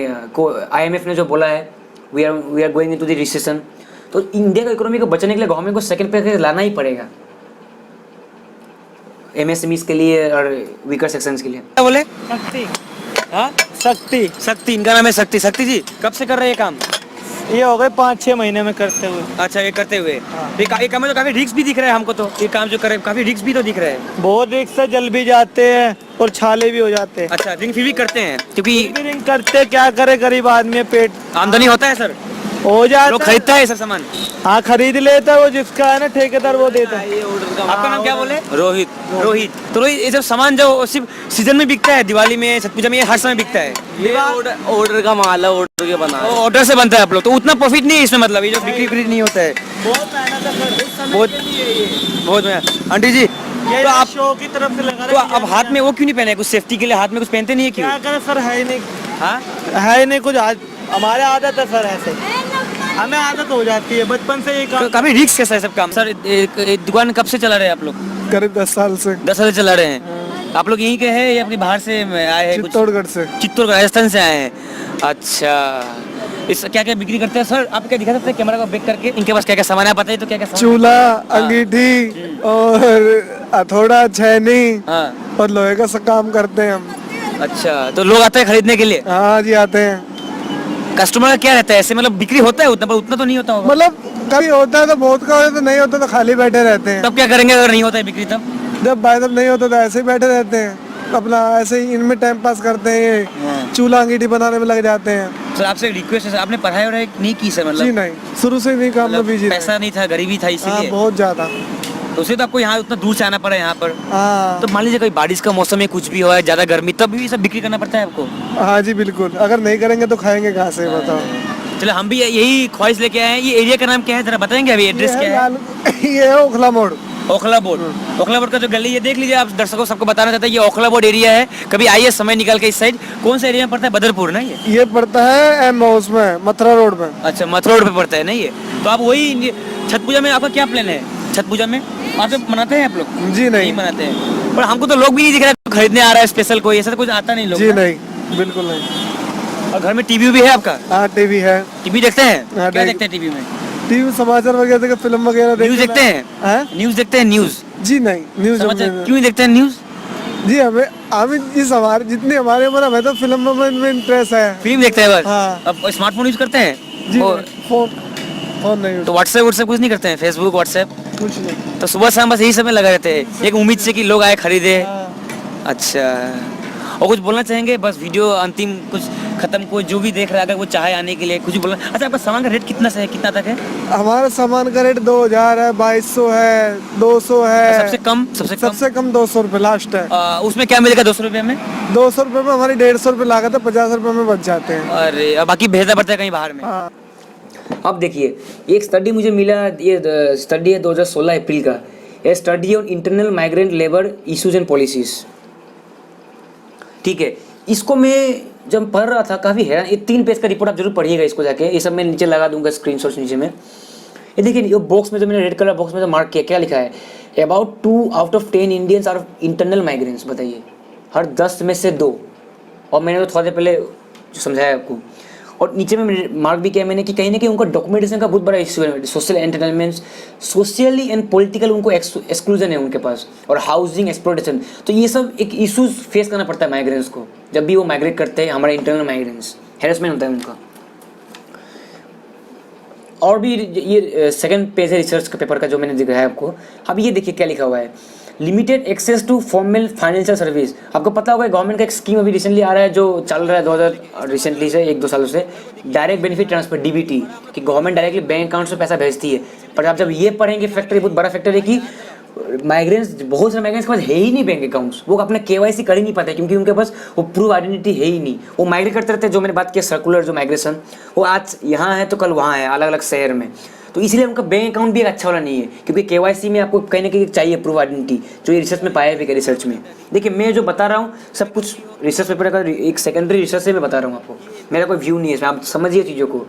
IMF ने जो बोला है, we are going into the recession, तो इंडिया का इकोनॉमी को बचाने के लिए गवर्नमेंट को सेकंड पैकेज लाना ही पड़ेगा MSMEs के लिए और वीकर सेक्शंस के लिए। क्या बोले? शक्ति। हाँ, शक्ति, इनका नाम है शक्ति। शक्ति जी कब से कर रहे हैं काम? ये हो गए 5-6 महीने में करते हुए। अच्छा, ये करते हुए ये काम में तो काफी रिस्क भी दिख रहा है हमको, तो ये काम जो कर रहे हैं काफी रिस्क भी तो दिख रहा है। बहुत रिस्क से जल भी जाते हैं और छाले भी हो जाते हैं। अच्छा, रिंग फिर भी करते हैं, क्योंकि रिंग करते क्या करे, गरीब आदमी पेट आमदनी होता है सर, हो जाता लोग है। खरीदता है सर सामान। हाँ, खरीद लेता है वो, जिसका है ना ठेकेदार वो देता है। आपका नाम क्या बोले? रोहित। तो रोहित, ये सब सामान जो सिर्फ सीजन में बिकता है, दिवाली में, छठ पूजा में, ये हर समय बिकता है? ये ऑर्डर का माल है, ऑर्डर के बना है। ऑर्डर से बनता है आप लोग, तो उतना प्रॉफिट नहीं है इसमें, मतलब ये जो बिक्री नहीं होता है। बहुत मेहनत है, बहुत मेहनत। आंटी जी, ये तो आप शो की तरफ से लगा तो अब हाथ में वो क्यों नहीं पहने, कुछ सेफ्टी के लिए हाथ में कुछ पहनते नहीं है क्यों? क्या करें सर, है ही नहीं। हाँ, है ही नहीं कुछ, हमारे आदत है सर, ऐसे हमें आदत हो जाती है बचपन से ये काम। काफी रिस्क कैसा है सब काम? सर एक दुकान कब से चला रहे हैं आप लोग? करीब 10 साल से। 10 साल से चला रहे हैं। आप लोग यहीं के हैं या अपनी बाहर से आए हैं? चित्तौड़गढ़ से। चित्तौड़गढ़, राजस्थान से आए हैं। अच्छा, इस क्या क्या बिक्री करते हैं सर? आप क्या दिखा सकते हैं कैमरा को बैक करके, इनके पास क्या क्या सामान है बताइए तो? क्या क्या सामान? चूल्हा, अंगीठी और हथौड़ा, छैनी और लोहे का काम करते हैं हम। अच्छा, तो लोग आते हैं खरीदने के लिए? हाँ जी, आते हैं। कस्टमर का क्या रहता है ऐसे, मतलब बिक्री होता है उतना, पर उतना तो नहीं होता होगा? मतलब कभी होता है तो बहुत का होता है, तो नहीं होता तो खाली बैठे रहते हैं। तब क्या करेंगे अगर नहीं होता है बिक्री? तब जब भाई साहब नहीं होता तो ऐसे ही बैठे रहते हैं, अपना ऐसे ही इनमें टाइम पास करते हैं। ये चूल्हा अंगीठी बनाने में लग जाते हैं। सर आपसे रिक्वेस्ट है, आपने पढ़ाई वढ़ाई नहीं की सर? मतलब जी नहीं, शुरू से नहीं काम में बिजी। पैसा नहीं था, गरीबी था, इसीलिए? बहुत ज्यादा। तो उसे तो आपको यहाँ उतना दूर से आना पड़ा यहाँ पर। हाँ, तो मान लीजिए कोई बारिश का मौसम है, कुछ भी हुआ, ज्यादा गर्मी, तब भी सब बिक्री करना पड़ता है आपको? हाँ जी बिल्कुल, अगर नहीं करेंगे तो खाएंगे कहाँ से, बताओ। चलो, हम भी यही ख्वाहिश लेके आए हैं। ये एरिया का नाम क्या है जरा बताएंगे? अभी एड्रेस क्या है? ये है ओखला मोड़। ओखला बोर्ड। ओखला बोर्ड का जो गली है देख लीजिए आप, दर्शकों सबको बताना चाहता है ये ओखला बोर्ड एरिया है। कभी आइए समय निकाल के इस साइड। कौन सा एरिया में पड़ता है? बदरपुर ना? ये पड़ता है एम हाउस में, मथुरा रोड में। अच्छा, मथुरा रोड पे पड़ता है ना ये? तो आप वही छठ पूजा में आपका क्या प्लान है? छठ पूजा में वहाँ पे मनाते हैं आप लोग? जी नहीं मनाते हैं, पर हमको तो लोग भी नहीं दिख रहा है खरीदने आ रहा है स्पेशल कोई, ऐसा तो कुछ आता नहीं लोग? जी नहीं, बिल्कुल नहीं। और घर में टीवी भी है आपका? हाँ, टीवी है। टीवी देखते हैं? हाँ, क्या देखते हैं टीवी में? टीवी समाचार वगैरह, फिल्म वगैरह न्यूज देखते हैं? न्यूज देखते हैं? न्यूज? जी नहीं, न्यूज क्यों नहीं देखते हैं न्यूज? जी हमें जिस हमारे जितनी हमारे उम्र, हमें तो फिल्म में इंटरेस्ट है। फिल्म देखते हैं बस? हाँ। अब स्मार्टफोन यूज करते हैं? जी फोन नहीं। तो व्हाट्सएप कुछ नहीं करते हैं? फेसबुक, व्हाट्सएप कुछ नहीं। तो सुबह शाम बस यही समय लगा रहते हैं, एक उम्मीद से कि लोग आए खरीदे। अच्छा, और कुछ बोलना चाहेंगे? बस वीडियो अंतिम कुछ खत्म, कोई जो भी देख रहा है अगर वो चाहे आने के लिए कुछ बोलना। अच्छा, आपका सामान का रेट कितना से है, कितना तक है? हमारा सामान का रेट 2000 है, 2200 है, 200 है। सबसे कम? सबसे कम 200 रुपए लास्ट है। उसमें क्या मिलेगा 200 रुपये में? 200 रुपये में हमारी 150 रुपये लागत है, 50 रुपये में बच जाते हैं। अरे अब बाकी भेजना पड़ता है कहीं बाहर में। हाँ। अब देखिए एक स्टडी मुझे मिला, ये स्टडी है 2016 अप्रैल का, ये study on internal migrant labour issues and policies. ठीक है, इसको मैं जब पढ़ रहा था काफ़ी हैरान, ये 3 पेज का रिपोर्ट आप जरूर पढ़िएगा इसको जाके, ये सब मैं नीचे लगा दूंगा स्क्रीनशॉट्स नीचे में। ये देखिए ये बॉक्स में जो मैंने रेड कलर बॉक्स में जो मार्क किया, क्या लिखा है, about 2 out of 10 Indians are internal migrants. बताइए, हर 10 में से 2। और मैंने तो थोड़ा देर पहले जो समझाया आपको, और नीचे में मार्क भी किया मैंने कि कहीं ना कहीं उनका डॉक्यूमेंटेशन का बहुत बड़ा इश्यू है, social entertainment, socially and political उनको एक्सक्लूजन है उनके पास, और हाउसिंग एक्सप्लॉयटेशन। तो ये सब एक इश्यूज फेस करना पड़ता है माइग्रेंट्स को जब भी वो माइग्रेट करते हैं, हमारे इंटरनल माइग्रेंट्स, हैरेसमेंट होता है उनका। और भी ये सेकंड पेज है रिसर्च का पेपर का जो मैंने दिखाया आपको। अब ये देखिए क्या लिखा हुआ है, limited access to formal financial service. आपको पता होगा गवर्नमेंट का एक स्कीम अभी रिसेंटली आ रहा है जो चल रहा है 2000 रिसेंटली से 1-2 सालों से, डायरेक्ट बेनिफिट ट्रांसफर डीबीटी, कि गवर्नमेंट डायरेक्टली बैंक अकाउंट से पैसा भेजती है। पर आप जब ये पढ़ेंगे फैक्टर, बहुत बड़ा फैक्टर है कि माइग्रेंट्स, बहुत सारे माइग्रेंट्स के पास है ही नहीं बैंक अकाउंट्स, वो अपना KYC कर ही नहीं पाते क्योंकि उनके पास वो प्रूव आइडेंटिटी है ही नहीं। वो माइग्रेट करते रहते हैं, जो मैंने बात किया सर्कुलर जो माइग्रेशन, वो आज यहाँ है तो कल वहाँ है, अलग अलग शहर में। तो इसलिए उनका बैंक अकाउंट भी एक अच्छा वाला नहीं है, क्योंकि KYC में आपको कहीं ना कहीं चाहिए प्रूव आइडेंटिटी, जो ये रिसर्च में पाया भी रिसर्च में। देखिए मैं जो बता रहा हूँ सब कुछ रिसर्च पेपर का एक सेकेंडरी रिसर्च से मैं बता रहा हूँ आपको, मेरा कोई व्यू नहीं है इसमें, आप समझिए चीज़ों को,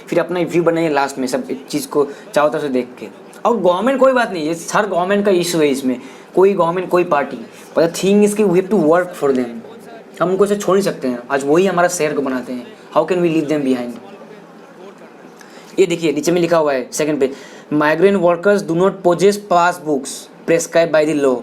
फिर अपना व्यू बनाइए लास्ट में सब चीज़ को चारों तरफ से देख के। और गवर्नमेंट कोई बात नहीं, ये हर गवर्नमेंट का इशू है इसमें, कोई गवर्नमेंट कोई party, but the thing is कि we have to work for them, हम उनको इसे छोड़ नहीं सकते हैं। आज वही हमारा शहर को बनाते हैं, how can we leave them behind. ये देखिए नीचे में लिखा हुआ है सेकंड पे, migrant workers do not possess passbooks prescribe by the law,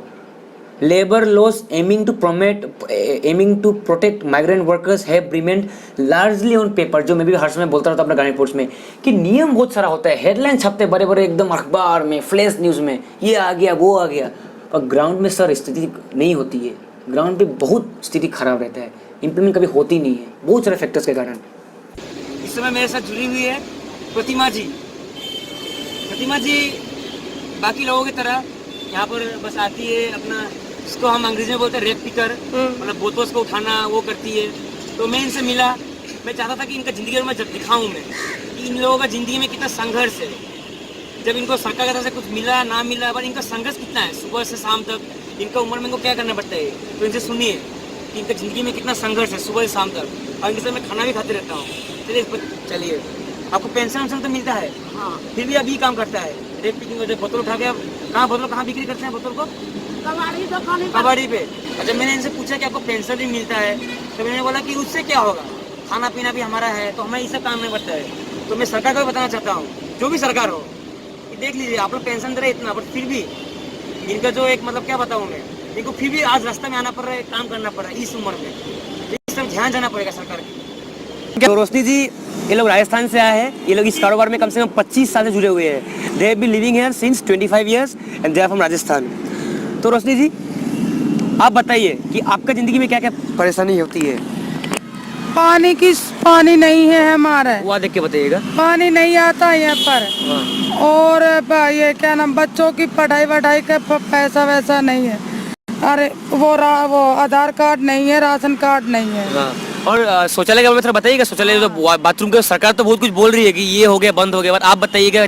labour laws aiming to protect migrant workers have remained largely on paper. जो मैं भी हर समय बोलता रहता हूँ अपना गाने रिपोर्ट्स में कि नियम बहुत सारा होता है, हेडलाइन छपते बड़े बड़े एकदम अखबार में, फ्लैश न्यूज़ में, ये आ गया वो आ गया, और ग्राउंड में सर स्थिति नहीं होती है, ग्राउंड पे बहुत स्थिति खराब रहता है, इम्प्लीमेंट कभी होती नहीं है, बहुत सारे फैक्टर्स के कारण। इस समय मेरे साथ जुड़ी हुई है प्रतिमा जी। प्रतिमा जी बाकी लोगों की तरह यहाँ पर बस आती है, अपना इसको हम अंग्रेजी में बोलते हैं रेप पिकर, मतलब बोतल को उठाना वो करती है। तो मैं इनसे मिला, मैं चाहता था कि इनका ज़िंदगी में जब दिखाऊँ मैं कि इन लोगों का ज़िंदगी में कितना संघर्ष है, जब इनको सरकार की तरफ से कुछ मिला ना मिला, पर इनका संघर्ष कितना है सुबह से शाम तक, इनका उम्र में इनको क्या करना पड़ता है। तो इनसे सुनिए कि इनका ज़िंदगी में कितना संघर्ष है सुबह से शाम तक, और इनके साथ मैं खाना भी खाते रहता हूँ। चलिए आपको पेंशन वेंशन तो मिलता है, हाँ, फिर भी अभी काम करता है रेप पिकिंग वजह, बोतल उठा के। कहाँ बोतल कहाँ बिक्री करते हैं बोतल को? कबाड़ी पे। अच्छा मैंने इनसे पूछा कि आपको पेंशन भी मिलता है, तो मैंने बोला कि उससे क्या होगा, खाना पीना भी हमारा है, तो हमें ये सब काम नहीं पड़ता है। तो मैं सरकार को भी बताना चाहता हूँ, जो भी सरकार हो, कि देख लीजिए आप लोग पेंशन दे रहे इतना, बट फिर भी इनका जो एक मतलब क्या बताऊँ मैं, इनको फिर भी आज रास्ते में आना पड़ रहा है, काम करना पड़ रहा है इस उम्र में, इस समय ध्यान देना पड़ेगा सरकार की। तो रोशनी जी ये लोग राजस्थान से आए हैं, ये लोग इस कारोबार में कम से कम 25 साल से जुड़े हुए हैं। They have been living here since 25 years and they are from Rajasthan. तो रोशनी जी आप बताइए कि आपका ज़िंदगी में क्या क्या परेशानी होती है? पानी नहीं है हमारे, वो देख के बताइएगा। पानी नहीं आता यहाँ पर, और ये क्या नाम, बच्चों की पढ़ाई वढ़ाई का पैसा वैसा नहीं है, अरे वो आधार कार्ड नहीं है, राशन कार्ड नहीं है। हाँ। और शौचालय के बारे में थोड़ा बताइएगा, शौचालय जो बाथरूम के सरकार तो बहुत कुछ बोल रही है कि ये हो गया बंद हो गया, आप बताइएगा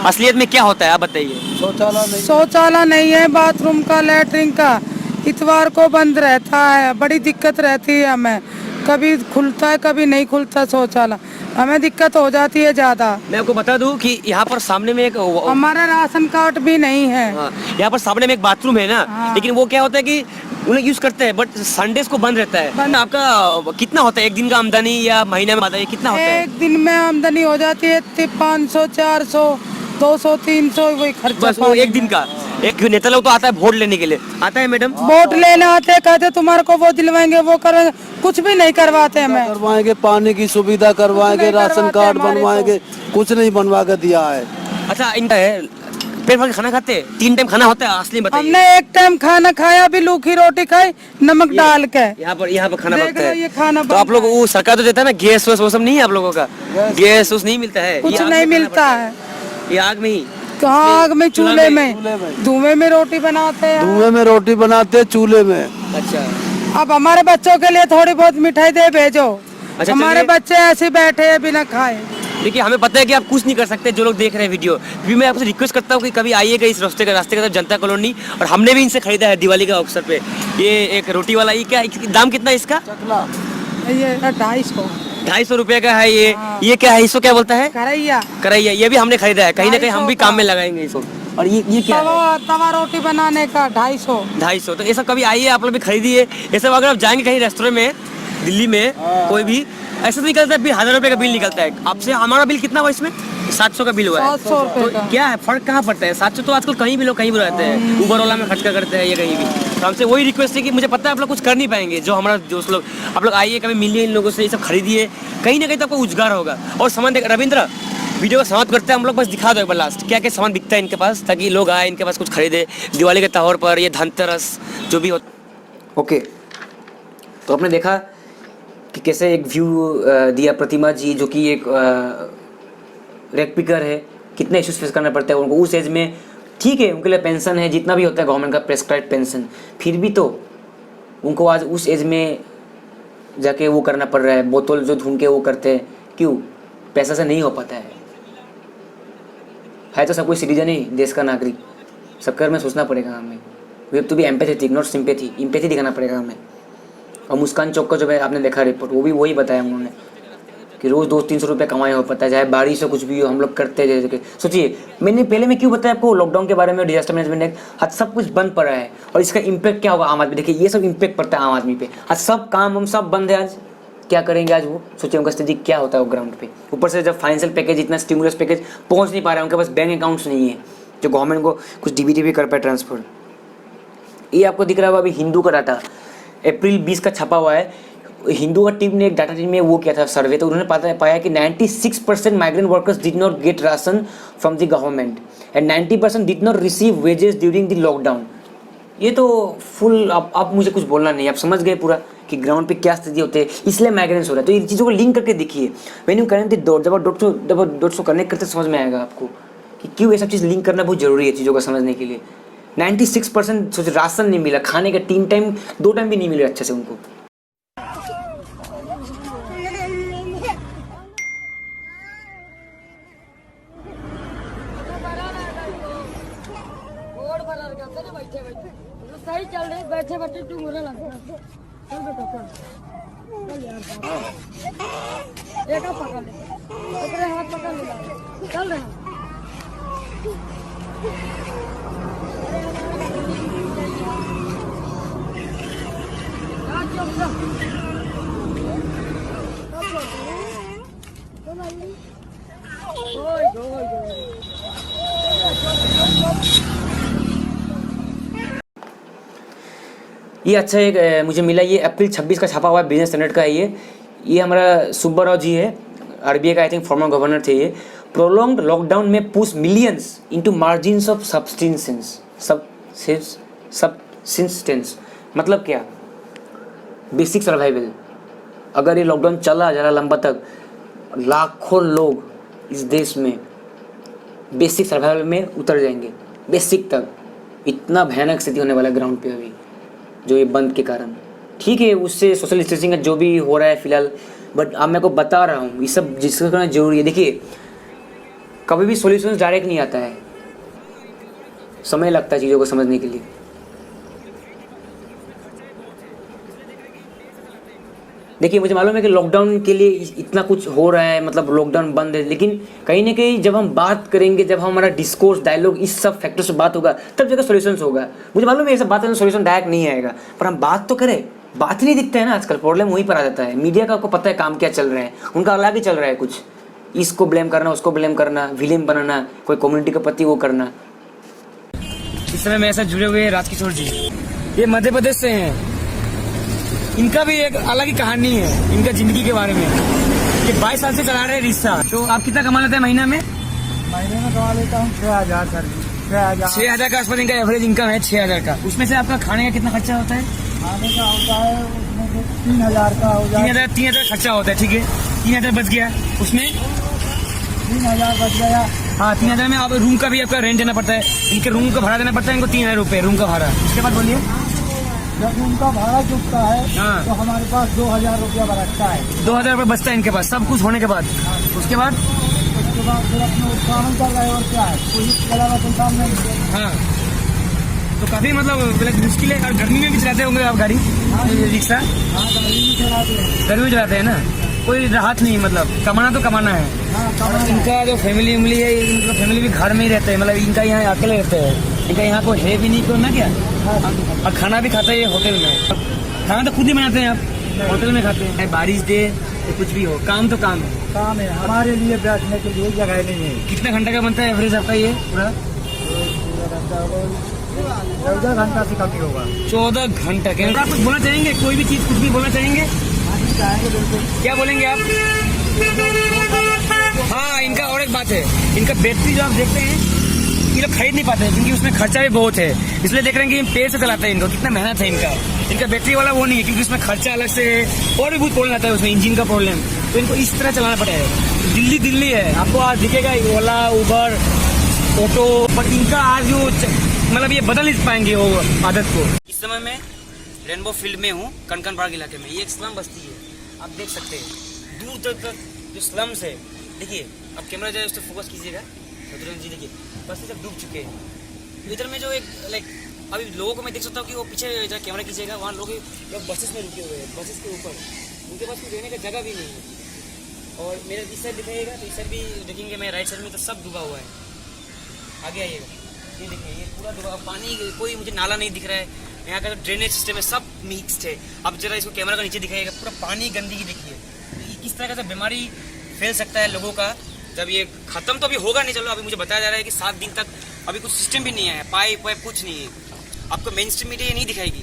असलियत में क्या होता है, आप बताइए। शौचालय नहीं है, बाथरूम का लैट्रिन का इतवार को बंद रहता है, बड़ी दिक्कत रहती है हमें, कभी खुलता है कभी नहीं खुलता शौचालय, हमें दिक्कत हो जाती है ज्यादा। मैं आपको बता दूं कि यहाँ पर सामने में एक हमारा राशन कार्ड भी नहीं है। यहाँ पर सामने में एक बाथरूम है ना, लेकिन वो क्या होता है कि उन्हें यूज करते हैं, बट संडेज को बंद रहता है। आपका कितना होता है एक दिन का आमदनी, या महीने में बताइए कितना होता है? एक दिन में आमदनी हो जाती है 500 400 200 300 वही खर्चा। बस वो एक दिन का। एक नेता लोग तो आता है वोट लेने के लिए, आता है मैडम, वोट लेने आते हैं, कहते तुम्हारे को वो दिलवाएंगे वो करेंगे, कुछ भी नहीं करवाते हमें। करवाएंगे, पानी की सुविधा करवाएंगे, राशन कार्ड बनवाएंगे, कुछ नहीं बनवा के दिया है। अच्छा इनका है पेट भर के खाना खाते हैं, 3 टाइम खाना होता है असली बताइए? हमने एक टाइम खाना खाया, भी लूखी रोटी खाई नमक डाल के। यहाँ पर खाना बनता है, ये खाना तो आप लोग वो सरकार तो देता है ना गैस वैस, वो सब नहीं है आप लोगों का? गैस उस नहीं मिलता है, कुछ नहीं मिलता है, ये आग में ही, कहाँ आग में, चूल्हे में, धुएं में रोटी बनाते हैं, धुएं में रोटी बनाते हैं चूल्हे में। अच्छा अब हमारे बच्चों के लिए थोड़ी बहुत मिठाई दे भेजो। अच्छा, हमारे चलिए। बच्चे ऐसे बैठे हैं बिना खाए। देखिए हमें पता है कि आप कुछ नहीं कर सकते, जो लोग देख रहे हैं वीडियो, फिर मैं आपसे रिक्वेस्ट करता हूँ कि कभी आइएगा इस रास्ते की तरफ, जनता कॉलोनी। और हमने भी इनसे खरीदा है दिवाली के अवसर पे। ये एक रोटी वाला, ये क्या दाम कितना है इसका? ये 250 250 रुपये का है ये। ये क्या है, इसको क्या बोलता है? करैया। करैया। ये भी हमने खरीदा है, कहीं ना कहीं हम भी 250 काम में लगाएंगे इसको। और ये क्या है? तवा रोटी बनाने का 250। 250। तो ये सब कभी आइए, आप लोग भी खरीदिए ये सब। अगर आप जाएंगे कहीं रेस्टोरेंट में दिल्ली में, कोई भी ऐसा तो निकलता है 1000 रुपये का बिल निकलता है आपसे। हमारा बिल कितना हुआ इसमें? 700 का बिल हुआ है। 700 रुपये का। तो क्या है फर्क, कहाँ पड़ता है? 700 तो आजकल कहीं भी लोग कहीं भी रहते हैं, उबर ओला में खर्च करते हैं, ये कहीं भी। तो हमसे वही रिक्वेस्ट है कि मुझे पता है आप लोग कुछ कर नहीं पाएंगे, जो हमारा दोस्त लोग, आप लोग आइए, कभी मिलिए इन लोगों से, ये सब खरीदिए, कहीं ना कहीं तो आपको रोजगार होगा। और सामान देख, रविंद्र वीडियो का समाप्त करते हैं हम लोग, बस दिखा दो एक बार लास्ट क्या क्या सामान बिकता है इनके पास, ताकि लोग आए इनके पास कुछ खरीदे दिवाली के त्योहार पर, ये धनतेरस जो भी हो। ओके, तो आपने देखा कि कैसे एक व्यू दिया प्रतिमा जी, जो कि एक रेक पिकर है, कितने इश्यूज फेस करना पड़ता है उनको उस एज में। ठीक है, उनके लिए पेंशन है जितना भी होता है गवर्नमेंट का प्रेस्क्राइब पेंशन, फिर भी तो उनको आज उस एज में जाके वो करना पड़ रहा है, बोतल जो ढूंढ के वो करते हैं। क्यों? पैसा से नहीं हो पाता है तो सब कोई सिटीजन ही, देश का नागरिक, सबके में सोचना पड़ेगा हमें। We have to be empathetic, not sympathy. Empathy दिखाना पड़ेगा हमें। और मुस्कान चौक का जो आपने देखा रिपोर्ट, वो भी वही बताया उन्होंने कि रोज़ 200-300 रुपये कमाए हो पता है, चाहे बारिश हो कुछ भी हो, हम लोग करते हैं। जैसे कि सोचिए, मैंने पहले में क्यों बताया आपको लॉकडाउन के बारे में, डिजास्टर मैनेजमेंट, आज सब कुछ बंद पड़ा है और इसका इम्पैक्ट क्या होगा आम आदमी। देखिए ये सब इम्पैक्ट पड़ता है आम आदमी पे। आज सब काम हम सब बंद है, आज क्या करेंगे आज वो सोचिए, उनका स्थिति क्या होता है वो ग्राउंड पे। ऊपर से जब फाइनेंशियल पैकेज, इतना स्टिमुलस पैकेज पहुँच नहीं पा रहा है, उनके पास बैंक अकाउंट्स नहीं है जो गवर्नमेंट को कुछ डीबीटी भी कर पाए ट्रांसफर। ये आपको दिख रहा होगा अभी हिंदू का डाटा अप्रैल 20 का छपा हुआ है। हिंदू का टीम ने एक डाटा टीम में वो किया था सर्वे, तो उन्होंने पाया कि 96% migrant workers did not gate ration from the government and 90% did not receive wages during the lockdown. ये तो फुल, आप मुझे कुछ बोलना नहीं, आप समझ गए पूरा कि ग्राउंड पे क्या स्थिति होती है, इसलिए माइग्रेंट्स हो रहा है। तो ये चीज़ों को लिंक करके देखिए। व्हेन यू कनेक्ट जब डॉट्स को कनेक्ट करते समझ में आएगा आपको कि क्यों ये सब चीज़ लिंक करना बहुत जरूरी है चीज़ों को समझने के लिए। 96% सोच राशन नहीं मिला, खाने का 3 टाइम 2 टाइम भी नहीं मिले अच्छे से उनको। सही चल रही, बैठे बैठे तू मुझे लग रहा है। चल बेटा चल, चल यार, एक हाथ पकड़ ले, अपने हाथ पकड़ ले, चल रहे हैं। ये अच्छा एक मुझे मिला, ये अप्रैल 26 का छपा हुआ है, बिजनेस स्टैंडर्ड का है ये हमारा सुब्बाराव जी है, आरबीआई का आई थिंक फॉर्मर गवर्नर थे ये। प्रोलॉन्ग्ड लॉकडाउन में push millions into margins of subsistence. मतलब क्या? Basic survival. अगर ये लॉकडाउन चला जा रहा लंबा तक, लाखों लोग इस देश में बेसिक सर्वाइवल में उतर जाएंगे, बेसिक तक। इतना भयानक स्थिति होने वाला है ग्राउंड पे अभी, जो ये बंद के कारण। ठीक है, उससे सोशल डिस्टेंसिंग जो भी हो रहा है फिलहाल, बट अब मैं को बता रहा हूँ ये सब जिसका करना जरूरी है। देखिए, कभी भी सॉल्यूशन डायरेक्ट नहीं आता है, समय लगता है चीज़ों को समझने के लिए। देखिए, मुझे मालूम है कि लॉकडाउन के लिए इतना कुछ हो रहा है, मतलब लॉकडाउन बंद है, लेकिन कहीं ना कहीं जब हम बात करेंगे, जब हमारा डिस्कोर्स, डायलॉग, इस सब फैक्टर्स से बात होगा, तब जगह सॉल्यूशंस होगा। मुझे मालूम है ये सब बात करने सॉल्यूशन डायरेक्ट नहीं आएगा, पर हम बात तो करें। बात ही नहीं दिखता है ना आजकल, प्रॉब्लम वहीं पर आ जाता है। मीडिया का आपको पता है काम क्या चल रहा है, उनका अलग ही चल रहा है कुछ, इसको ब्लेम करना, उसको ब्लेम करना, विलेन बनाना, कोई कम्युनिटी के प्रति वो करना। इस समय मेरे साथ जुड़े हुए हैं राजकिशोर जी, ये मध्य प्रदेश से हैं। इनका भी एक अलग ही कहानी है इनका जिंदगी के बारे में। ये 22 साल से चला रहे रिक्शा। तो आप कितना कमा लेते हैं महीना में? महीने में कमा लेता हूँ 6,000 सर, 6,000 का आसपास इनका एवरेज इनकम है, 6,000 का। उसमें से आपका खाने का कितना खर्चा होता है? खाने का होता है उसमें से 3,000 का हो जाए। 3,000 खर्चा होता है, ठीक है। 3,000 बच गया, उसमें 3,000 बच गया। हाँ, 3,000 में आप रूम का भी आपका रेंट देना पड़ता है, इनके रूम का भाड़ा देना पड़ता है इनको 3,000 रुपये रूम का भाड़ा। उसके बाद बोलिए जब उनका भाड़ा चुकता है हाँ। तो हमारे पास 2000 रुपया बरसता है। 2000 रुपये बचता है इनके पास सब कुछ होने के बाद। उसके बाद उसके बाद फिर अपने उत्पादन कर रहे हैं और क्या है, कोई इसके अलावा कोई काम नहीं है। हाँ, तो काफ़ी मतलब मुश्किल है। और गर्मी में भी चलाते होंगे आप गाड़ी, रिक्शा? हाँ, गाड़ी भी चलाते हैं। गर्मी में चलाते हैं ना, कोई राहत नहीं, मतलब कमाना तो कमाना है। हाँ, और कमाना है। इनका जो फैमिली उमली है, मतलब फैमिली भी घर में ही रहते हैं, मतलब इनका यहाँ अकेले रहते हैं, इनका यहाँ कोई है भी नहीं तो ना क्या। और खाना भी खाता है ये होटल में, खाना तो खुद ही बनाते हैं आप, होटल में खाते हैं। बारिश दे तो कुछ भी हो, काम तो काम है। काम है, हमारे लिए बैठने के लिए जगह नहीं है। कितना घंटे का बनता है एवरेज आपका ये पूरा? 14 घंटा से कम ही होगा। 14 घंटा। क्या आप कुछ बोलना चाहेंगे, कोई भी चीज़ कुछ भी बोलना चाहेंगे? चाहेंगे बिल्कुल। क्या बोलेंगे आप? हाँ, इनका और एक बात है, इनका बैटरी जो आप देखते हैं ये लोग खरीद नहीं पाते हैं क्योंकि उसमें खर्चा भी बहुत है, इसलिए देख रहे हैं कि पेड़ से चलाते हैं इनको, कितना मेहनत है इनका बैटरी वाला वो नहीं है क्योंकि उसमें खर्चा अलग से है और भी बहुत प्रॉब्लम आता है उसमें, इंजन का प्रॉब्लम, तो इनको इस तरह चलाना पड़ेगा। दिल्ली है, आपको आज दिखेगा ओला, उबर, ऑटो, पर इनका आज जो मतलब ये बदल नहीं पाएंगे वो आदत को। इस समय मैं रेनबो फील्ड में हूँ, कनकन पार्क इलाके में। ये एक स्लम बस्ती है, आप देख सकते हैं दूर तक जो स्लम्स है। देखिए, अब कैमरा जाए उस पर फोकस कीजिएगा शत्रुघ्न जी, देखिए बस्ती सब डूब चुके हैं। इधर में जो एक लाइक अभी लोगों को मैं देख सकता हूँ कि वो पीछे जरा कैमरा कीजिएगा, वहाँ लोग बसेस में रुके हुए हैं, बसेस के ऊपर, उनके पास कुछ रहने का जगह भी नहीं है। और मेरे इस साइड दिखाइएगा तो इस साइड भी देखेंगे, मैं राइट साइड में तो सब डूबा हुआ है। आगे आइएगा, ये देखिए ये पूरा डूबा, पानी कोई मुझे नाला नहीं दिख रहा है, यहाँ का जो ड्रेनेज सिस्टम है सब मिक्सड है। अब जरा इसको कैमरा का नीचे दिखाइएगा, पूरा पानी गंदगी देखिए, किस तरह का बीमारी फैल सकता है लोगों का। जब ये खत्म तो अभी होगा नहीं, चलो अभी मुझे बताया जा रहा है कि 7 दिन तक अभी कुछ सिस्टम भी नहीं है, पाइप वाइप कुछ नहीं है। आपको मेन स्ट्रीम मीडिया ये नहीं दिखाएगी,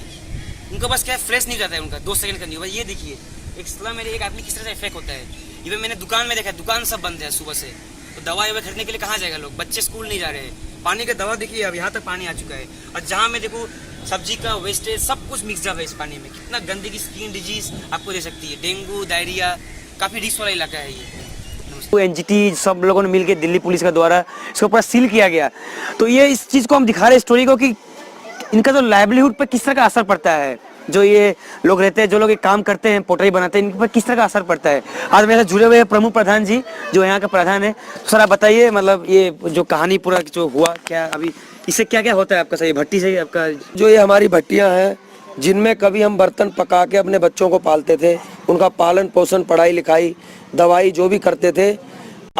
उनका बस क्या फ्रेश नहीं जाता है उनका 2 सेकंड का नहीं होगा। ये देखिए एक स्लम में एक आदमी किस तरह से इफेक्ट होता है। इवन मैंने दुकान में देखा, दुकान सब बंद है सुबह से, तो दवाई ववाई खरीदने के लिए कहाँ जाएगा लोग, बच्चे स्कूल नहीं जा रहे हैं, पानी का दवा देखिए अब यहाँ तक पानी आ चुका है। और जहाँ मैं देखूँ सब्जी का वेस्टेज सब कुछ मिक्स जाता है इस पानी में, कितना गंदगी स्किन डिजीज आपको दे सकती है, डेंगू, डायरिया, काफ़ी रिस्क वाला इलाका है ये। एनजीटी सब लोगों ने मिलकर दिल्ली पुलिस के द्वारा इसको पूरा सील किया गया, तो ये इस चीज़ को हम दिखा रहे हैं स्टोरी को कि इनका जो लाइवलीहुड पर किस तरह का असर पड़ता है, जो ये लोग रहते हैं, जो लोग ये काम करते हैं, पोटरी बनाते हैं, इन पर किस तरह का असर पड़ता है। आज मेरे साथ जुड़े हुए हैं प्रमुख प्रधान जी, जो यहाँ के प्रधान है। तो सर आप बताइए, मतलब ये जो कहानी पूरा जो हुआ क्या, अभी इससे क्या क्या होता है आपका, सही भट्टी से आपका जो ये हमारी भट्टियां हैं जिनमें कभी हम बर्तन पका के अपने बच्चों को पालते थे, उनका पालन पोषण, पढ़ाई लिखाई, दवाई जो भी करते थे,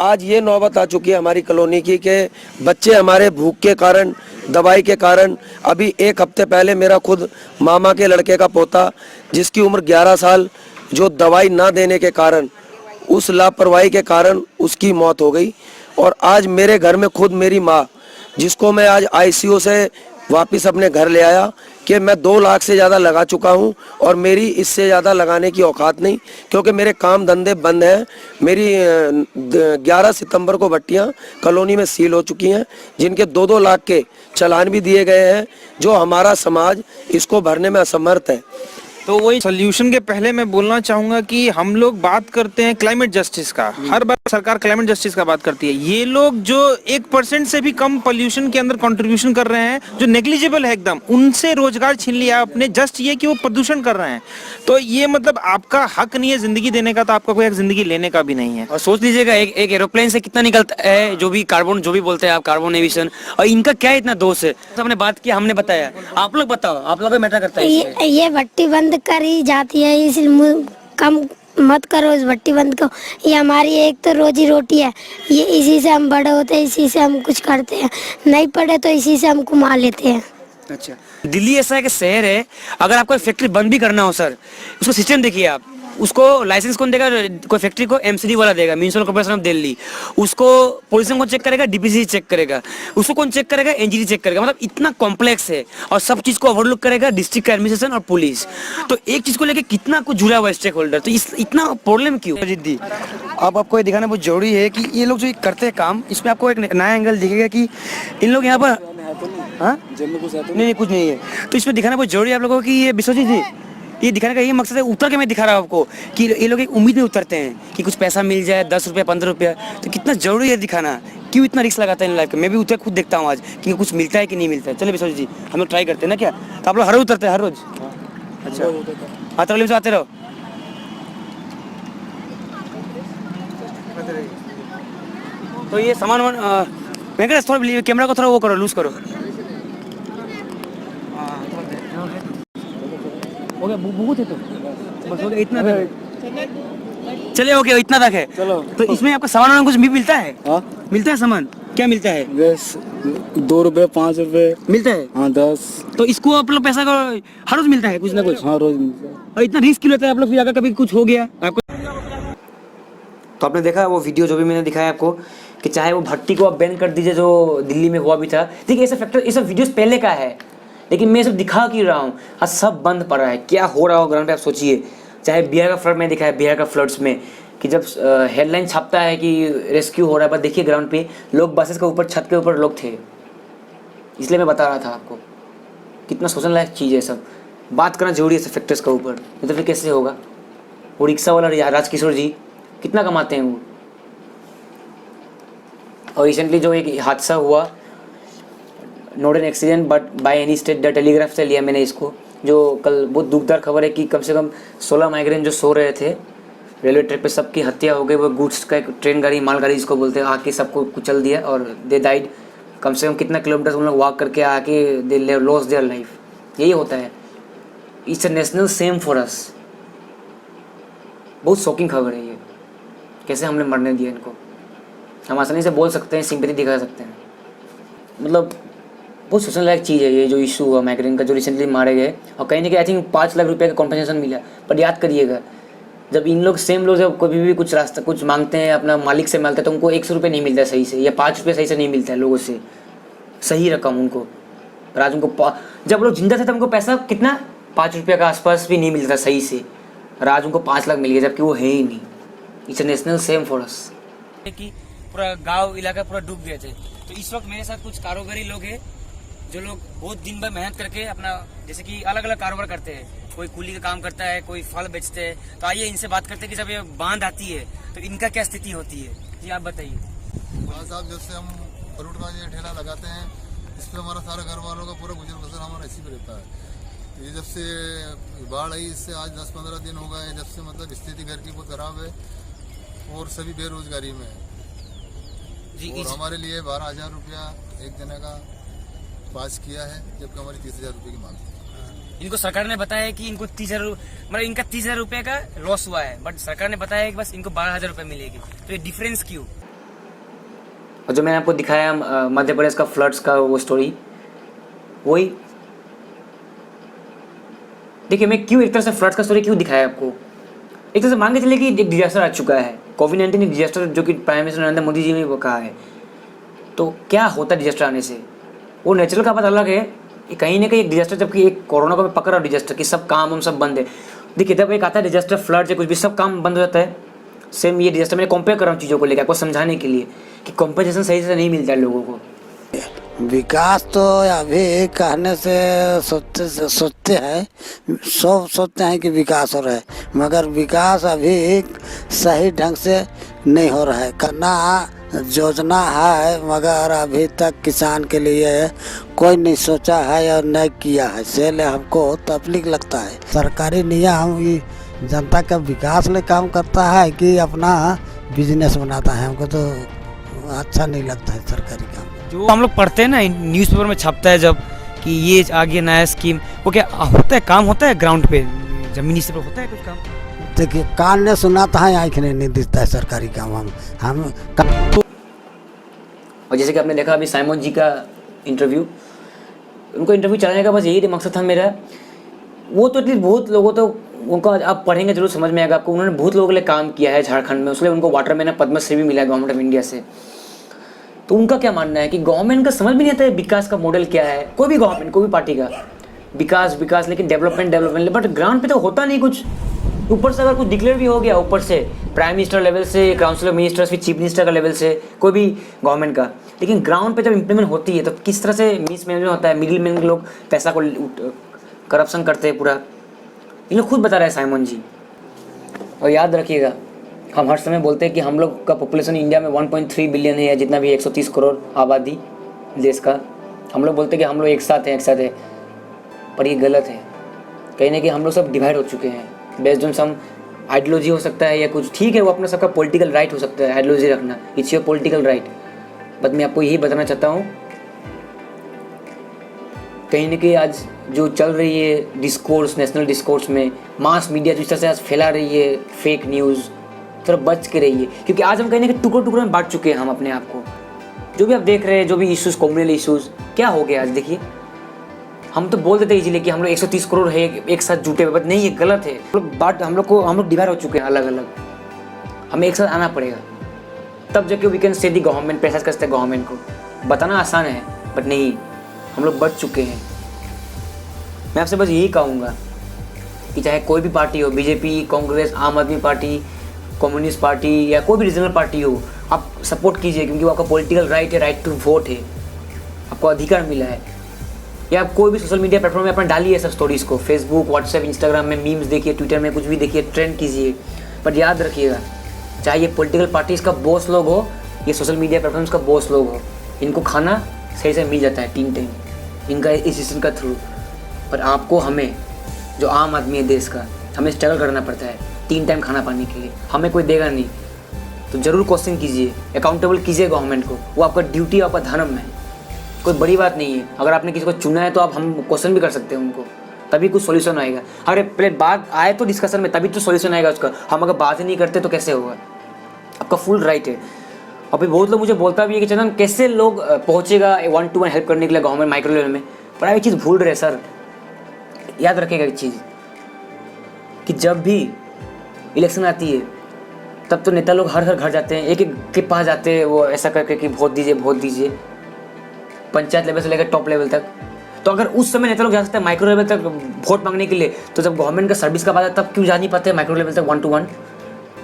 आज ये नौबत आ चुकी है हमारी कॉलोनी की कि बच्चे हमारे भूख के कारण, दवाई के कारण, अभी 1 हफ्ते पहले मेरा खुद मामा के लड़के का पोता जिसकी उम्र 11 साल, जो दवाई ना देने के कारण, उस लापरवाही के कारण उसकी मौत हो गई। और आज मेरे घर में खुद मेरी माँ, जिसको मैं आज आईसीयू से वापस अपने घर ले आया कि मैं 2 लाख से ज़्यादा लगा चुका हूं और मेरी इससे ज़्यादा लगाने की औकात नहीं, क्योंकि मेरे काम धंधे बंद हैं। मेरी 11 सितंबर को भट्टियां कॉलोनी में सील हो चुकी हैं, जिनके 2-2 लाख के चालान भी दिए गए हैं, जो हमारा समाज इसको भरने में असमर्थ है। तो वही सोल्यूशन के पहले मैं बोलना चाहूंगा कि हम लोग बात करते हैं क्लाइमेट जस्टिस का, हर बार सरकार क्लाइमेट जस्टिस का बात करती है। ये लोग जो 1% से भी कम पोल्यूशन के अंदर कंट्रीब्यूशन कर रहे हैं, जो नेग्लिजिबल है एकदम, उनसे रोजगार छीन लिया आपने, जस्ट ये कि वो प्रदूषण कर रहे हैं। तो ये मतलब आपका हक नहीं है जिंदगी देने का, तो आपका कोई हक जिंदगी लेने का भी नहीं है। और सोच लीजिएगा एक एरोप्लेन से कितना निकलता है, जो भी कार्बन, जो भी बोलते हैं आप, कार्बन एमिशन, और इनका क्या इतना दोष है। तो हमने बात किया, हमने बताया, आप लोग बताओ, आप लोग मैटर करता है। ये भट्टी बंद करी जाती है, इसलिए कम मत करो इस भट्टी बंद को। ये हमारी एक तो रोजी रोटी है, ये इसी से हम बड़े होते हैं, इसी से हम कुछ करते हैं, नहीं पढ़े तो इसी से हम कमा लेते हैं। अच्छा, दिल्ली ऐसा है कि शहर है, अगर आपको फैक्ट्री बंद भी करना हो सर, उसको सिस्टम देखिए आप, उसको लाइसेंस कौन देगा, कोई फैक्ट्री को एमसीडी वाला देगा, म्यूनिसिपल कॉर्पोरेशन ऑफ दिल्ली, उसको पोल्यूशन कौन चेक करेगा, डीपीसी चेक करेगा, उसको कौन चेक करेगा, एनजीटी चेक करेगा। मतलब इतना कॉम्प्लेक्स है और सब चीज को ओवरलुक करेगा डिस्ट्रिक्ट एडमिनिस्ट्रेशन और पुलिस। तो एक चीज को लेके कितना कुछ जुड़ा हुआ है स्टेक होल्डर, तो इतना प्रॉब्लम क्यों जिद्दी। अब आपको ये दिखाना बहुत जरूरी है कि ये लोग जो करते हैं काम, इसमें आपको एक नया एंगल दिखेगा कि इन लोग यहाँ पर नहीं कुछ नहीं है, तो इसमें दिखाना बहुत जरूरी है आप लोगों को कि ये विश्वजीत जी, ये दिखाने का ये मकसद है, उतर के मैं दिखा रहा हूँ आपको कि ये लोग एक उम्मीद में उतरते हैं कि कुछ पैसा मिल जाए, 10 रुपया 15 रुपया, तो कितना जरूरी है दिखाना, क्यों इतना रिस्क लगाता है इन लाइफ में। मैं भी उतर खुद देखता हूँ आज कि कुछ मिलता है कि नहीं मिलता है। चलिए विश्वजीत जी, हम लोग ट्राई करते हैं ना क्या, तो आप लोग हर रोज उतरते हैं, हर रोज अच्छा तरलीम से आते रहो। तो ये सामान वेंकटेश थोड़ा कैमरा को थोड़ा वो करो, लूज करो। हो गया बहुत है तो बस हो गया इतना तक। चलिए ओके इतना तक है। चलो तो इसमें आपका सामान कुछ भी मिलता है? हाँ मिलता है सामान, क्या मिलता है? बस 2 रुपए 5 रुपए मिलता है। हाँ 10 तो इसको आप लोग पैसा का हर रोज मिलता है कुछ ना कुछ? हाँ रोज मिलता है। और इतना रिस्क क्यों लेते हैं आप लोग, फिर अगर कभी कुछ हो गया आपको? तो आपने देखा वो वीडियो जो भी मैंने दिखाया आपको कि चाहे वो भट्टी को आप बैन कर दीजिए जो दिल्ली में हुआ भी था। देखिए ऐसा फैक्टर, ये सब वीडियोस पहले का है, लेकिन मैं सब दिखा क्यों रहा हूँ? आज सब बंद पड़ रहा है, क्या हो रहा हो ग्राउंड पे आप सोचिए। चाहे बिहार का फ्लड में दिखाया, बिहार का फ्लड्स में कि जब हेडलाइन छापता है कि रेस्क्यू हो रहा है, पर देखिए ग्राउंड पे लोग बसेस के ऊपर, छत के ऊपर लोग थे। इसलिए मैं बता रहा था आपको कितना सोचने लायक चीज़ है। सब बात करना जरूरी है सब फैक्टर्स के ऊपर, नहीं तो फिर कैसे होगा। वो रिक्शा वाला राजकिशोर जी कितना कमाते हैं वो। और रिसेंटली जो एक हादसा हुआ, not an accident but by any state, the telegraph से लिया मैंने इसको, जो कल बहुत दुखदार खबर है कि कम से कम 16 माइग्रेंट जो सो रहे थे रेलवे ट्रैक पे, सबकी हत्या हो गई। वो गुड्स का एक ट्रेन गाड़ी, मालगाड़ी जिसको बोलते हैं, आके सबको कुचल दिया और दे डाइड। कम से कम कितना किलोमीटर उन लोग वॉक करके आके दे लॉस देयर लाइफ। यही होता है, it's a national same for us. बहुत शॉकिंग खबर है ये, कैसे हमने मरने दिया इनको। हम आसानी से बोल सकते हैं, सिंपैथी दिखा सकते हैं, मतलब बहुत सोचने लायक चीज़ है ये जो इशू हुआ माइग्रेंट का, जो रिसेंटली मारे गए। और कहीं ना कहीं आई थिंक 5 लाख रुपए का कॉम्पनसेशन मिला। पर याद करिएगा, जब इन लोग सेम लोग जब कभी भी कुछ रास्ता कुछ मांगते हैं अपना मालिक से मांगते हैं, तो उनको 100 रुपये नहीं मिलता है सही से, या 5 रुपये सही से नहीं मिलता है लोगों से, सही रकम उनको। और आज उनको जब लोग जिंदा थे तब उनको पैसा कितना 5 रुपये का आसपास भी नहीं मिलता सही से, और आज उनको 5 लाख मिल गया जबकि वो है ही नहीं। It's national same for us. कि पूरा गांव इलाका पूरा डूब गए थे। तो इस वक्त मेरे साथ कुछ कारोबारी लोग हैं जो लोग बहुत दिन भर मेहनत करके अपना, जैसे कि अलग अलग कारोबार करते हैं। कोई कूली का काम करता है, कोई फल बेचते हैं। तो आइए इनसे बात करते हैं कि जब ये बांध आती है तो इनका क्या स्थिति होती है। जी आप बताइए। साहब, जैसे हम फ्रूट का ये ठेला लगाते हैं, इस पर हमारा सारा घर वालों का पूरा गुजर बसर हमारा इसी पे रहता है। ये जब से बाढ़ आई, इससे आज 10-15 दिन हो गए जब से मतलब स्थिति घर की बहुत खराब है और सभी बेरोजगारी में है। और हमारे लिए 12,000 रुपया एक जने का पास किया है, जबकि हमारी 30,000 रुपये की मांग है। इनको सरकार ने बताया कि इनको 30,000 मतलब इनका 30,000 रुपये का लॉस हुआ है, बट सरकार ने बताया कि बस इनको 12,000 रुपये मिलेगी। तो ये डिफरेंस क्यों? और जो मैंने आपको दिखाया मध्य प्रदेश का फ्लड्स का वो स्टोरी, वही देखिए मैं क्यों एक तरह से फ्लड्स का स्टोरी क्यों दिखाया आपको। एक तरह से मान के चलिए कि एक डिजास्टर आ चुका है, कोविड-19 एक डिजास्टर, जो कि प्राइम मिनिस्टर नरेंद्र मोदी जी ने वो कहा है। तो क्या होता है डिजास्टर आने से, वो नेचुरल का बात अलग है, कहीं ना कहीं एक डिजास्टर, जबकि एक कोरोना को पकड़ रहा डिजास्टर कि सब काम हम सब बंद है। देखिए जब एक आता है डिजास्टर, फ्लड या कुछ भी, सब काम बंद हो जाता है। सेम ये डिजास्टर, मैं कंपेयर कर रहा हूँ चीज़ों को लेकर आपको समझाने के लिए कि कॉम्पनसेशन सही से नहीं मिलता है लोगों को। विकास तो अभी कहने से सोचते हैं, सब सोचते हैं कि विकास हो रहा है, मगर विकास अभी सही ढंग से नहीं हो रहा है। करना योजना है मगर अभी तक किसान के लिए कोई नहीं सोचा है और नहीं किया है, इसलिए हमको तकलीफ लगता है। सरकारी नियम जनता का विकास में काम करता है कि अपना बिजनेस बनाता है, हमको तो अच्छा नहीं लगता है सरकारी काम। जो हम लोग पढ़ते हैं ना न्यूज़पेपर में छपता है जब कि ये आगे नया स्कीम, वो क्या होता है, काम होता है ग्राउंड पे, जमीनी स्तर पर होता है कुछ काम? देखिए कान ने सुना था, आँख ने नहीं दिखता है सरकारी काम। हम और जैसे कि आपने देखा अभी साइमन जी का इंटरव्यू, उनको इंटरव्यू चलाने का बस यही मकसद था मेरा। वो तो एटलीस्ट बहुत लोगों, तो उनको आप पढ़ेंगे जरूर समझ में आएगा आपको, उन्होंने बहुत लोगों के लिए काम किया है झारखंड में, उसके लिए उनको वाटरमैन पद्मश्री भी मिला है गवर्नमेंट ऑफ इंडिया से। तो उनका क्या मानना है कि गवर्नमेंट का समझ भी नहीं आता है विकास का मॉडल क्या है। कोई भी गवर्नमेंट, कोई भी पार्टी का विकास विकास, लेकिन डेवलपमेंट, बट ग्राउंड पे तो होता नहीं कुछ। ऊपर से अगर कुछ डिक्लेयर भी हो गया, ऊपर से प्राइम मिनिस्टर लेवल से, काउंसिल ऑफ मिनिस्टर्स, फिर चीफ मिनिस्टर का लेवल से, कोई भी गवर्नमेंट का, लेकिन ग्राउंड पे जब इम्प्लीमेंट होती है तो किस तरह से मिसमैनेजमेंट होता है, मिडिल मैन के लोग पैसा को करप्शन करते हैं पूरा। इन लोग खुद बता रहे हैं साइमन जी। और याद रखिएगा, हम हर समय बोलते हैं कि हम लोग का पॉपुलेशन इंडिया में 1.3 बिलियन है, या जितना भी 130 करोड़ आबादी देश का। हम लोग बोलते हैं कि हम लोग एक साथ हैं, पर ये गलत है। कहीं ना कहीं हम लोग सब डिवाइड हो चुके हैं बेस्ड ऑन सम आइडियोलॉजी हो सकता है या कुछ, ठीक है वो अपना सबका पॉलिटिकल राइट हो सकता है आइडियोलॉजी रखना, it's your political right, but मैं आपको यही बताना चाहता हूँ कहीं ना कहीं आज जो चल रही है डिस्कोर्स, नेशनल डिस्कोर्स में मास मीडिया जिस तरह से आज फैला रही है फेक न्यूज़, थोड़ा बच के रहिए, क्योंकि आज हम कहीं ना कहीं टुकड़ों टुकड़ों में बांट चुके हैं हम अपने आप को। जो भी आप देख रहे हैं, जो भी इश्यूज़, कॉम्युनल इश्यूज़ क्या हो गया आज देखिए, हम तो बोल देते इजीली कि हम लोग 130 करोड़ है एक साथ जुटे हुए, बट नहीं, ये गलत है। हम लोग डिवाइड हो चुके हैं अलग अलग, हमें एक साथ आना पड़ेगा तब जाके we can say the government, pressure कर सकते हैं गवर्नमेंट को। बताना आसान है बट नहीं, हम लोग बढ़ चुके हैं। मैं आपसे बस यही कहूँगा कि चाहे कोई भी पार्टी हो, बीजेपी, कांग्रेस, आम आदमी पार्टी, कम्युनिस्ट पार्टी या कोई भी रीजनल पार्टी हो, आप सपोर्ट कीजिए क्योंकि वो आपका पॉलिटिकल राइट है, राइट टू वोट है, आपको अधिकार मिला है। या आप कोई भी सोशल मीडिया प्लेटफॉर्म में अपना डालिए सब स्टोरीज़ को, फेसबुक, व्हाट्सएप, इंस्टाग्राम में मीम्स देखिए, ट्विटर में कुछ भी देखिए, ट्रेंड कीजिए, बट याद रखिएगा चाहे ये पॉलिटिकल पार्टीज़ का बॉस लोग हो, ये सोशल मीडिया प्लेटफॉर्म्स का बॉस लोग हो, इनको खाना सही से मिल जाता है 3 टाइम इनका इस सिस्टम का थ्रू, पर आपको, हमें जो आम आदमी है देश का, हमें स्ट्रगल करना पड़ता है 3 टाइम खाना पाने के लिए। हमें कोई देगा नहीं, तो ज़रूर क्वेश्चन कीजिए, अकाउंटेबल कीजिए गवर्नमेंट को, वो आपका ड्यूटी, आपका धर्म है, कोई बड़ी बात नहीं है। अगर आपने किसी को चुना है तो आप हम क्वेश्चन भी कर सकते हैं उनको, तभी कुछ सॉल्यूशन आएगा। अगर पहले बात आए तो डिस्कशन में, तभी तो सॉल्यूशन आएगा उसका। हम अगर बात ही नहीं करते तो कैसे होगा? आपका फुल राइट है। अभी बहुत लोग मुझे बोलता भी है कि चंदन कैसे लोग पहुँचेगा 1-to-1 हेल्प करने के लिए गवर्नमेंट माइक्रो लेवल में, पर आप ये चीज़ भूल रहे सर। याद रखिएगा एक चीज़ कि जब भी इलेक्शन आती है तब तो नेता लोग हर घर जाते हैं, एक एक के पास जाते हैं, वो ऐसा करके कि वोट दीजिए, वोट दीजिए, पंचायत लेवल से लेकर टॉप लेवल तक। तो अगर उस समय नेता लोग जा सकते हैं माइक्रो लेवल तक वोट मांगने के लिए, तो जब गवर्नमेंट का सर्विस का बात है तब क्यों जा नहीं पाते माइक्रो लेवल तक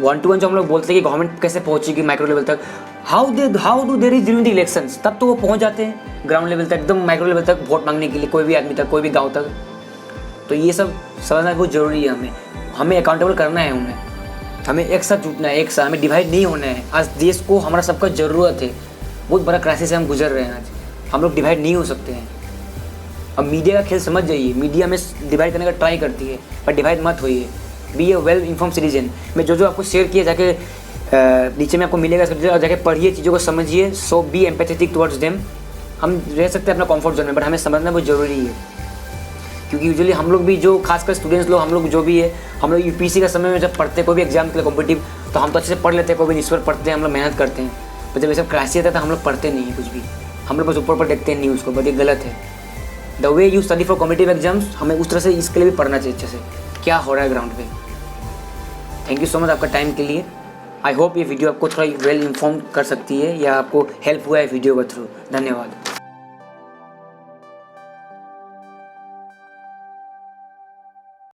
1-to-1 जो हम लोग बोलते हैं कि गवर्नमेंट कैसे पहुंचेगी माइक्रो लेवल तक, how do their is during the elections, तब तो वो पहुंच जाते हैं ग्राउंड लेवल तक, एकदम माइक्रो लेवल तक वोट मांगने के लिए, कोई भी आदमी तक, कोई भी गाँव तक। तो ये सब समझना बहुत ज़रूरी है। हमें अकाउंटेबल करना है उन्हें, हमें एक साथ जुटना है, एक साथ, हमें डिवाइड नहीं होना है। आज देश को हमारा सबका ज़रूरत है, बहुत बड़ा क्राइसिस से हम गुजर रहे हैं आज, हम लोग डिवाइड नहीं हो सकते हैं। अब मीडिया का खेल समझ जाइए, मीडिया में डिवाइड करने का ट्राई करती है, पर डिवाइड मत होइए, बी ए वेल इन्फॉर्म सिटीजन। मैं जो आपको शेयर किया जाके नीचे में आपको मिलेगा, जाके पढ़िए, चीज़ों को समझिए। सो बी एम्पैथेटिक टुवर्ड्स देम। हम रह सकते हैं अपना कंफर्ट जोन में, बट हमें समझना बहुत ज़रूरी है, क्योंकि यूजुअली हम लोग भी जो खासकर स्टूडेंट्स लोग, हम लोग जो भी है, हम लोग यूपीएससी का समय में जब पढ़ते हैं कोई भी एग्जाम के लिए कॉम्पिटिटिव, तो हम तो अच्छे से पढ़ लेते हैं, कोई भी न्यूज़पेपर पढ़ते हैं, हम लोग मेहनत करते हैं, पर जब ये सब क्राइसिस आता है तो हम लोग पढ़ते नहीं है कुछ भी, हम लोग बस ऊपर देखते हैं न्यूज़ को, बट ये गलत है। The way you study for competitive exams, हमें उस तरह से इसके लिए भी पढ़ना चाहिए अच्छे से, क्या हो रहा है ग्राउंड पे। थैंक यू सो मच आपका टाइम के लिए। आई होप ये वीडियो आपको थोड़ा वेल इन्फॉर्म कर सकती है या आपको हेल्प हुआ है वीडियो के थ्रू। धन्यवाद।